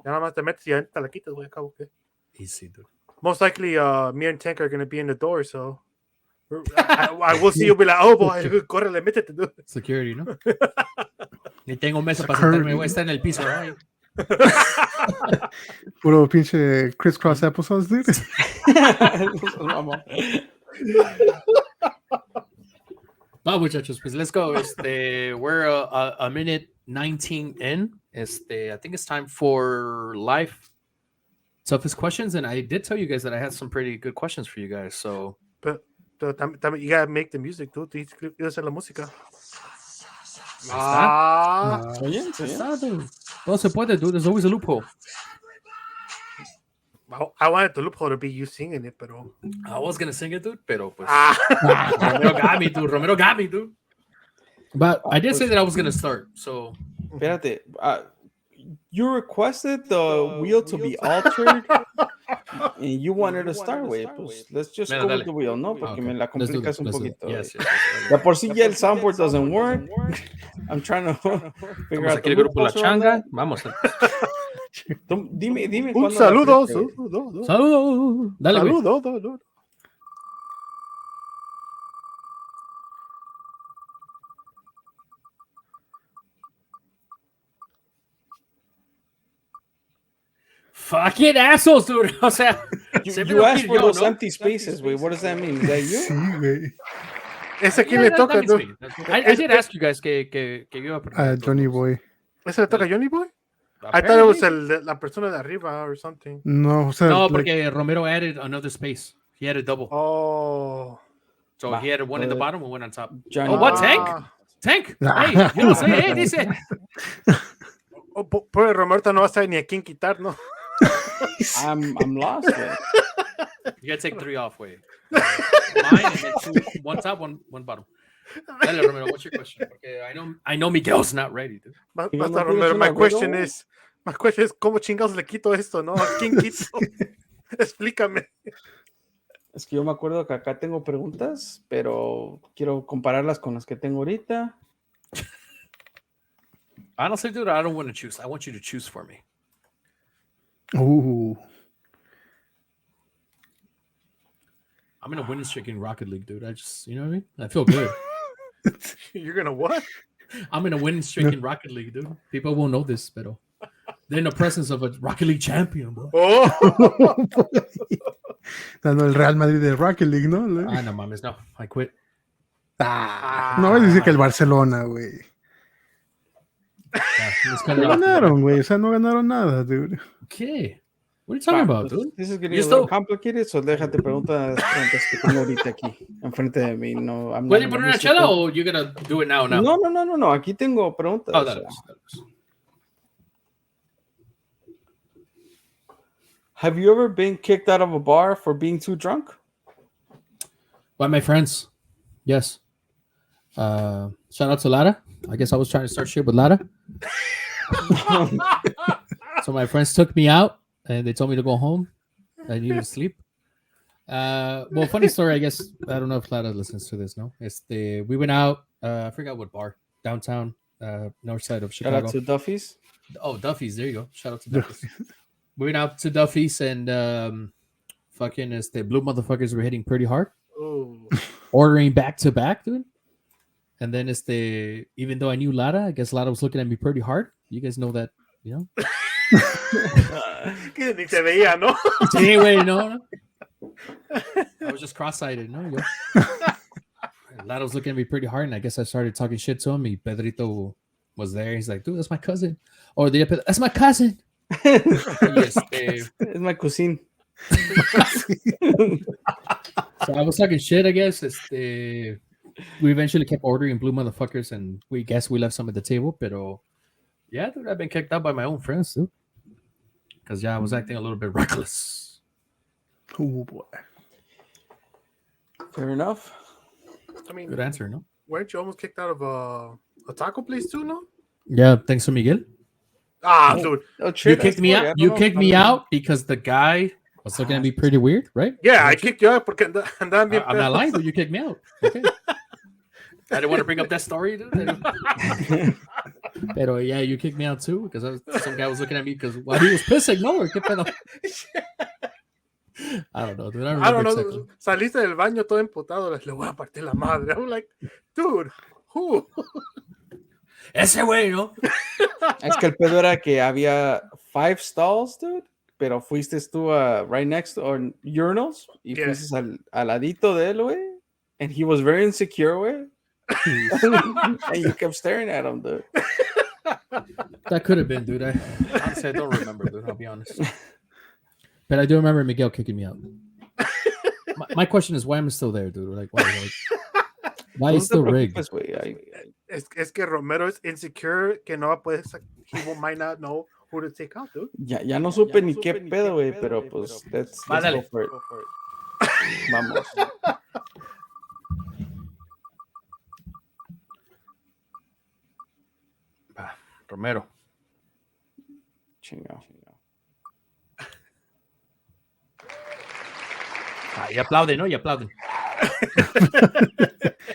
Ya nada más te metes y ya te la quitas, güey, acabo, ¿qué? Easy, dude. Most likely, me and Tank are going to be in the door, so I will see you be like, oh, boy, córrele, métete, dude. Security, ¿no? Ni tengo mesa para sentarme, voy a estar en el piso. Ay. Puro pinche crisscross episodes, dude. Vamos. Va, muchachos, pues let's go. We're a minute 19 in. I think it's time for live toughest questions, and I did tell you guys that I had some pretty good questions for you guys. So, But también, you gotta make the music, dude. Tienes que hacer la música. está. Oye, Ahí sí. está, dude. Todo se puede, dude. There's always a loophole. I wanted the loophole to be you singing it, pero. I was gonna sing it, dude, pero pues Ah. Romero got me, dude. Romero got me, dude. But I did say that I was gonna start. So Espérate. You requested the wheel to be altered. And you wanted to start, güey. Pues let's just Mira, go dale. with the wheel, ¿no? Porque Okay. me la Let's do complicas this, un let's do poquito. it. Yes, güey. yes. Ya por si ya el soundboard doesn't work. I'm trying to figure Vamos out aquí the el grupo La loopholes around Changa. that. Vamos. Dime Un cuándo la saludo. aprende. Saludos. Dale, güey. Saludo. Fucking assholes, dude. O sea, You asked for those empty spaces, güey. What does that mean? Is that you? Sí, güey. ¿Ese a quién le toca? ¿No? I did ask you guys que yo iba a A preguntar. Johnny Boy. ¿Ese le toca a Johnny Boy? I thought it was la persona de arriba or something. No, o sea, No, like, porque Romero added another space. He had a double. Oh. So he had one in the bottom and one on top. Johnny Oh, what, Boy. Tank? Tank. Hey, yo no sé, dice. Pobre Roberto no va a saber ni a quién quitar, ¿no? I'm lost, güey. You gotta take 3 off, way. Mine and then 2, one top, one bottom. Dale, Romero, what's your question? Porque I know Miguel's not ready, dude. Basta, Romero. My question is, ¿cómo chingados le quito esto, no? ¿A quién quito? Explícame. Es que yo me acuerdo que acá tengo preguntas, pero quiero compararlas con las que tengo ahorita. Honestly, dude, I don't want to choose. I want you to choose for me. ooh. I'm in a winning streak in Rocket League, dude. I just, you know what I mean? I feel good. You're gonna what? I'm in a winning streak in Rocket League, dude. People won't know this, but they're in the presence of a Rocket League champion, bro. Oh. Dando el Real Madrid de Rocket League, ¿no? Ah, no mames, no. I quit. No vas a decir que el Barcelona, güey. Yeah, let's cut No it off. ganaron, güey. O sea, no ganaron nada, dude. Okay. What are you talking about, dude? This is getting You a little still- complicated, so déjate preguntas que tengo ahorita aquí, enfrente de mí. No, I'm ¿Puedes not poner gonna una miss chela it. o you're gonna do it now? No. Aquí tengo preguntas. Oh, o dale, sea. pues. Have you ever been kicked out of a bar for being too drunk? By my friends. Yes. Shout out to Lara. I guess I was trying to start shit with Lara. So my friends took me out and they told me to go home. I needed to sleep. Well, funny story, I guess. I don't know if Lara listens to this, no? We went out, I forgot what bar, downtown, north side of Shout Chicago. out to Duffy's. Oh, Duffy's. There you go. Shout out to Duffy's. We went out to Duffy's and fucking blue motherfuckers were hitting pretty hard. Oh. Ordering back to back, dude. And then even though I knew Lara, I guess Lara was looking at me pretty hard. You guys know that, you know? Que ni se veía, ¿no? Anyway, no. I was just cross-eyed, no? Yo. Lara was looking at me pretty hard, and I guess I started talking shit to him. Y Pedrito was there. He's like, dude, that's my cousin. Or that's my cousin. Yes, Es my cuisine. so I was talking shit, I guess. We eventually kept ordering blue motherfuckers, and we left some at the table. Pero yeah, dude, I've been kicked out by my own friends, too. Because I was acting a little bit reckless. Oh, boy. Fair enough. I mean, Good answer, no? weren't you almost kicked out of a taco place too, no? Yeah, thanks to Miguel. Dude. Oh, You kicked me out. You kicked me out because the guy was looking at me pretty weird, right? Yeah, I kicked you out porque andaban bien I'm not pedos. lying, but you kicked me out. Okay. I didn't want to bring up that story, dude. Pero yeah, you kicked me out too because some guy was looking at me because while he was pissing. No, ¿qué pedo? I don't know, dude. I don't know. Saliste del baño todo emputado. Le voy a partir la madre. I'm like, dude, who? Ese güey, ¿no? Es que el pedo era que había 5 stalls, dude. Pero fuiste tú right next to or urinals y Yeah. fuiste al ladito de él, güey. And he was very insecure, güey. And you kept staring at him, dude. That could have been, dude. Honestly, I don't remember, dude. I'll be honest. But I do remember Miguel kicking me out. My question is, why am I still there, dude? Like, why is still rigged? Preocupes, güey. Es que Romero es insecure, que no puede, might not know who to take out, dude. Ya no supe ni qué pedo, güey, pero pues let's Dale. go for it. Vamos. Romero. Chingado. Ah, y aplauden, ¿no? Y aplauden.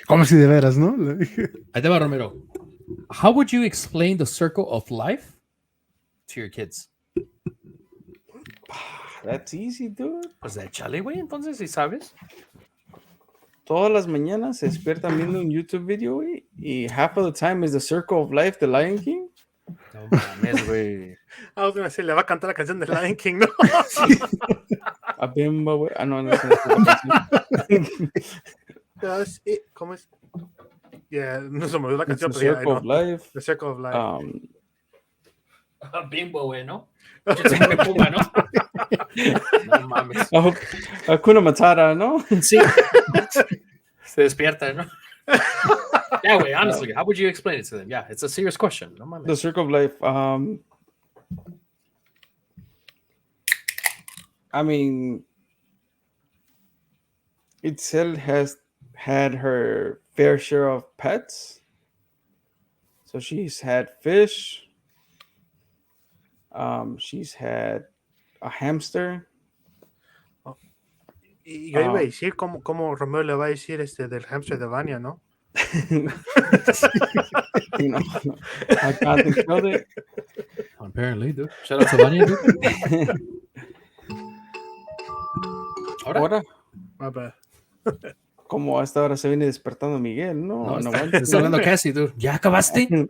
Como si de veras, ¿no? Ahí te va, Romero. How would you explain the circle of life to your kids? That's easy, dude. Pues échale, güey, entonces, si sabes. Todas las mañanas se despiertan viendo un YouTube video, güey, y half of the time is The Circle of Life, The Lion King. No mames, güey. I was gonna say, le va a cantar la canción de Lion King, ¿no? A bimba, güey. Ah, no, no es la canción. ¿Cómo es? Yeah, no se me olvidó la It's canción, The pero ya, Circle of Life. The Circle of Life. Bimbo, güey, ¿no? Me puma, ¿no? No mames. Hakuna Matata, ¿no? Sí. Se despierta, ¿no? Yeah, güey, honestly, how would you explain it to them? Yeah, it's a serious question. No mames. The Circle of Life. I mean, Itzel has had her fair share of pets. So she's had fish. She's had a hamster. Y yo iba a decir como Romero le va a decir del hamster de Vania, ¿no? You know, I contemplate it. Apparently, dude. Shout out to Vanya, dude. Ahora, My bad. como a esta hora se viene despertando Miguel, No, no, está hablando casi, dude. ¿Ya acabaste?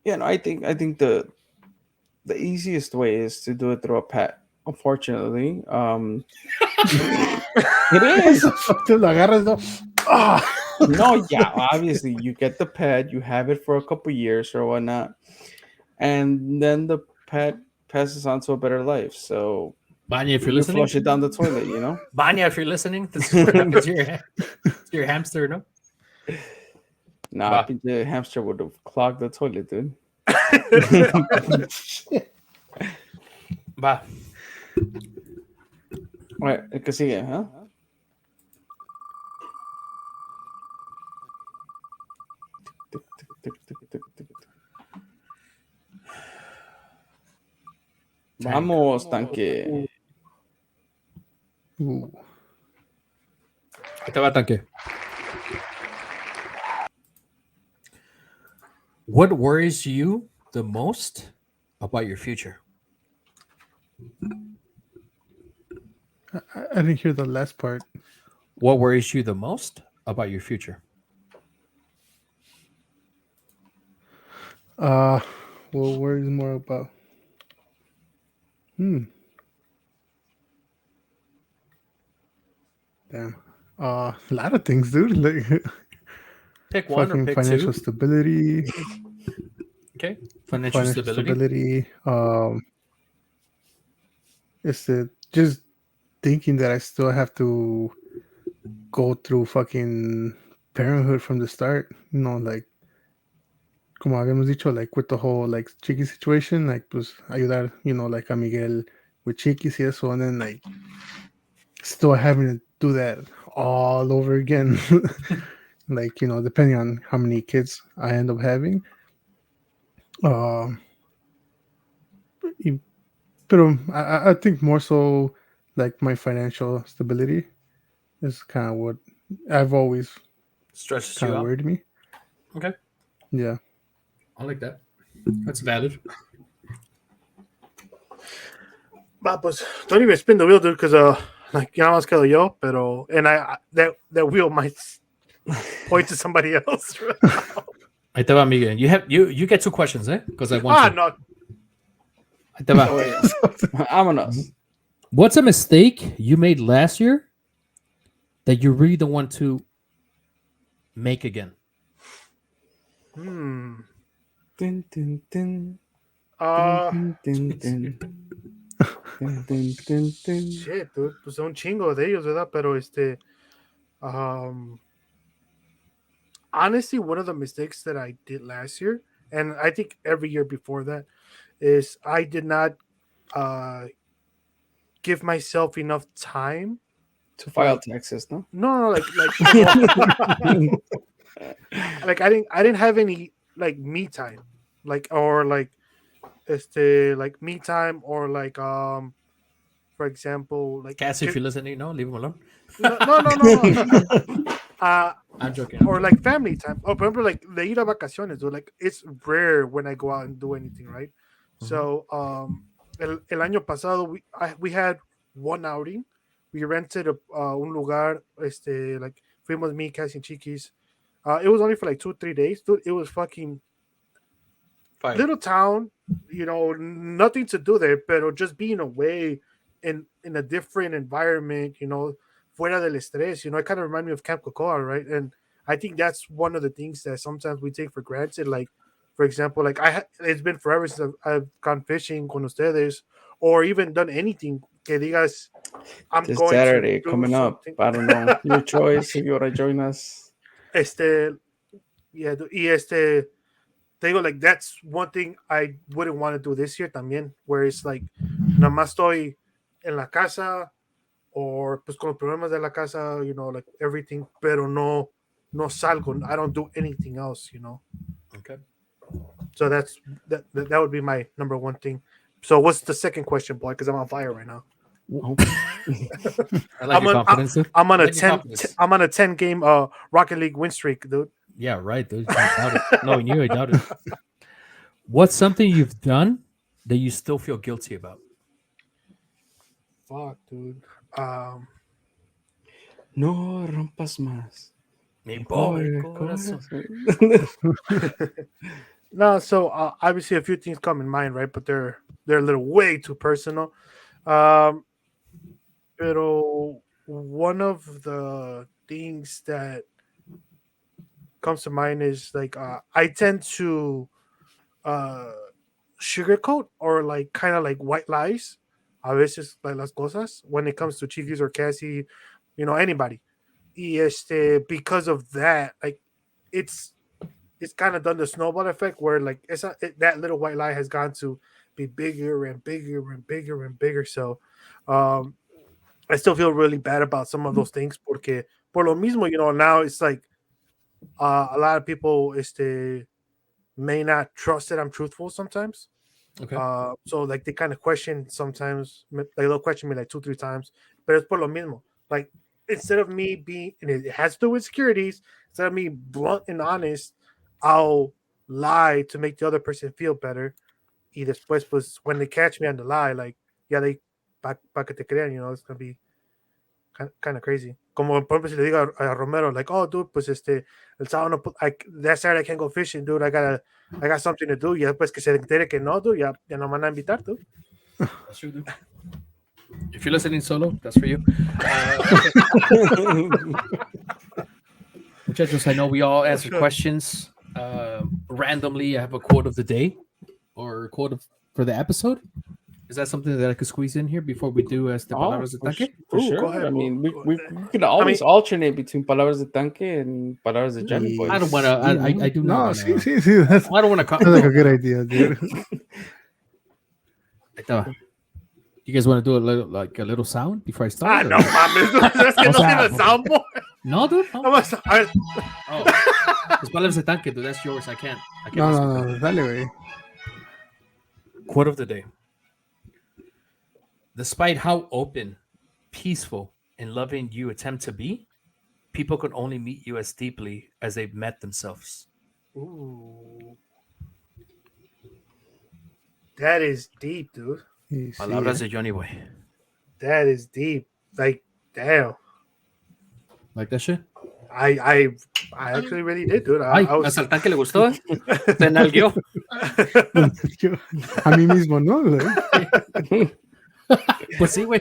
Yeah, no, I think the easiest way is to do it through a pet. Unfortunately, it is. Tú lo agarras, ¿no? No, yeah, obviously you get the pet, you have it for a couple years or whatnot, and then the pet passes on to a better life. So Vanya, if you're you listening. flush it down the toilet, you know. Vanya, if you're listening, this is what happens to your hamster, no? Nah, the hamster would have clogged the toilet, dude. Va. Right, el que sigue, ¿huh? Vamos, tanque. Ahí te va, tanque. What worries you the most about your future? I didn't hear the last part. What worries you the most about your future? What worries more about? Damn. A lot of things, dude. Like Pick one or fucking pick financial two. stability. Okay. Financial stability. It's just thinking that I still have to go through fucking parenthood from the start. You know, like como habíamos dicho, like with the whole like Chiqui situation, like pues ayudar, you know, like a Miguel with Chiquis y eso, and then like still having to do that all over again. Like, you know, depending on how many kids I end up having. Pero I think more so like my financial stability is kind of what I've always Stresses kind you of out. worried me. Okay. Yeah. I like that. That's valid. Va, pues, don't even spin the wheel, dude, because like, ya nada más quedo yo, pero, and that wheel might point to somebody else. Ahí te va, Miguel. You get two questions, eh? Because I want to. No. Ahí te va. Vámonos. What's a mistake you made last year that you really don't want to make again? Dun, dun, dun. Dun, dun, dun. Dun, dun, dun, dun. Shit, dude, pues un chingo de ellos, ¿verdad? Pero honestly, one of the mistakes that I did last year, and I think every year before that, is I did not give myself enough time To file taxes, no? No, like like I didn't have any like me time, like or like like me time or like for example like Cassie, if you're listening, no, leave him alone. no. I'm joking. Or like family time. Or remember like the ir a vacaciones, dude. Like it's rare when I go out and do anything, right? So el año pasado we had one outing. We rented un lugar, like fuimos me, Cassie, and Chiquis. It was only for like 2-3 days, dude. It was fucking Fire. little town, nothing to do there, but just being away in a different environment, fuera del estrés, it kind of reminded me of Camp Cocoa, right? And I think that's one of the things that sometimes we take for granted. Like, for example, like it's been forever since I've gone fishing con ustedes, or even done anything que digas, I'm This going Saturday to do coming up. something. I don't know. Your choice if you want to join us. Yeah, te digo, like, that's one thing I wouldn't want to do this year también, where it's like, nada más estoy en la casa, or pues con los problemas de la casa, like everything, pero no salgo. I don't do anything else, Okay. So that would be my number one thing. So what's the second question, boy? Because I'm on fire right now. I like your confidence, dude. I'm on I a like your 10. confidence. I'm on a 10 game Rocket League win streak, dude. Yeah, right, dude. I doubt it. Knowing you, I doubt it. What's something you've done that you still feel guilty about? Fuck, dude. No rompas más. Mi Pobre pobre corazón. No, so obviously a few things come in mind, right? But they're a little way too personal. Pero one of the things that comes to mind is like I tend to sugarcoat or like kind of like white lies a veces like las cosas when it comes to Chiquis or Cassie, anybody. Y because of that, like it's kind of done the snowball effect where like that little white lie has gone to be bigger and bigger and bigger and bigger. So I still feel really bad about some of those things porque por lo mismo, now it's like a lot of people may not trust that I'm truthful sometimes. Okay. So like they kind of question sometimes, like they'll question me like 2-3 times, but it's por lo mismo. Like instead of me being, and it has to do with securities, instead of me blunt and honest, I'll lie to make the other person feel better. Y después, pues, when they catch me on the lie, like, yeah, they, pa que te crean, it's gonna be kind of crazy. Como por ejemplo, si le digo a Romero, like, oh, dude, pues, el sábado no, that Saturday I can't go fishing, dude, I got something to do. Y después que se entere que no, dude, ya no me van a invitar, dude. That's true, dude. If you're listening solo, that's for you. Muchachos, I know we all answer questions randomly. I have a quote of the day or quote for the episode. Is that something that I could squeeze in here before we do Palabras de Tanque? For sure. Go ahead, I mean, bro. we could always alternate between Palabras de Tanque and Palabras de Johnny Boy. I don't want to. I do not. No, wanna, sí. That's I don't want to. like a good idea, dude. You guys want to do a little sound before I start? No, mames. Es que no tiene soundboard. No, dude. No. Vamos a ver. Oh, it's Palabras de Tanque, dude. That's yours. I can't. No, dale, güey. Quote of the day. Despite how open, peaceful, and loving you attempt to be, people can only meet you as deeply as they've met themselves. Ooh. That is deep, dude. Palabras de Johnny Boy. That is deep. Like, damn. Like that shit? I actually really did, dude. Ay, hasta el tanque le gustó. Te nalgueó. A mí mismo, ¿no? Güey? Pues sí, güey.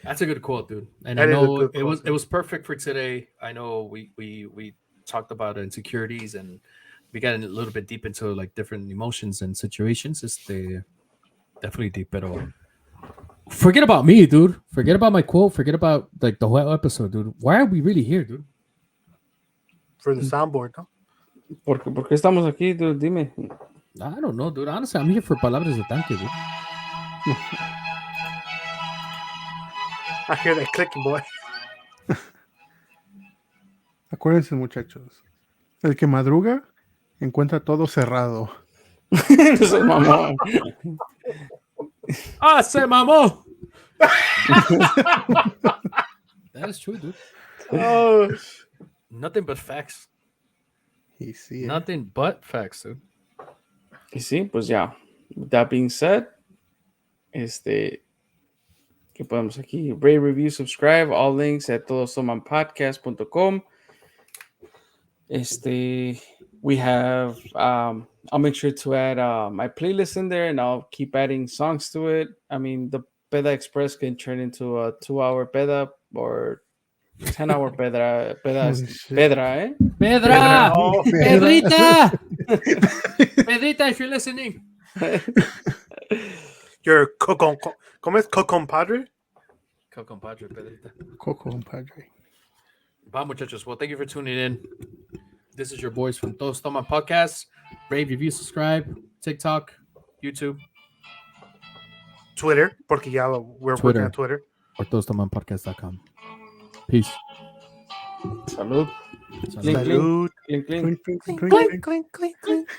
That's a good quote, dude. And That I is a know good it quote, was perfect for today. I know we talked about insecurities and we got a little bit deep into like different emotions and situations. Definitely deep, pero forget about me, dude. Forget about my quote. Forget about like the whole episode, dude. Why are we really here, dude? For the soundboard, no? ¿Por qué estamos aquí, dude? Dime. I don't know, dude. Honestly, I'm here for Palabras de Tanque, dude. I hear that clicking, boy. Acuérdense, muchachos. El que madruga encuentra todo cerrado. Eso es mamón. ¡Ah, se mamó! That is true, dude. Oh, Nothing but facts. Y sí, Nothing but facts, dude. Y sí, pues ya. With that being said, ¿qué podemos aquí? Rate, review, subscribe. All links at todostomanpodcast.com. We have, I'll make sure to add my playlist in there, and I'll keep adding songs to it. I mean, the Peda Express can turn into a 2-hour peda or 10-hour pedra, Holy shit. pedra, eh? Pedra! Oh, Pedrita! Pedrita, if you're listening. your ¿cómo es compadre? Compadre, Pedrita. Coco, compadre. Bye, muchachos. Well, thank you for tuning in. This is your boys from Todos Toman Podcast. Rate, review, subscribe. TikTok, YouTube, Twitter, porque ya we're Twitter. working on Twitter. or todostomanpodcast.com. Peace. Salud. Salud. Clink, Salud. clink, clink. Clink, clink, clink, clink. Clink, clink, clink.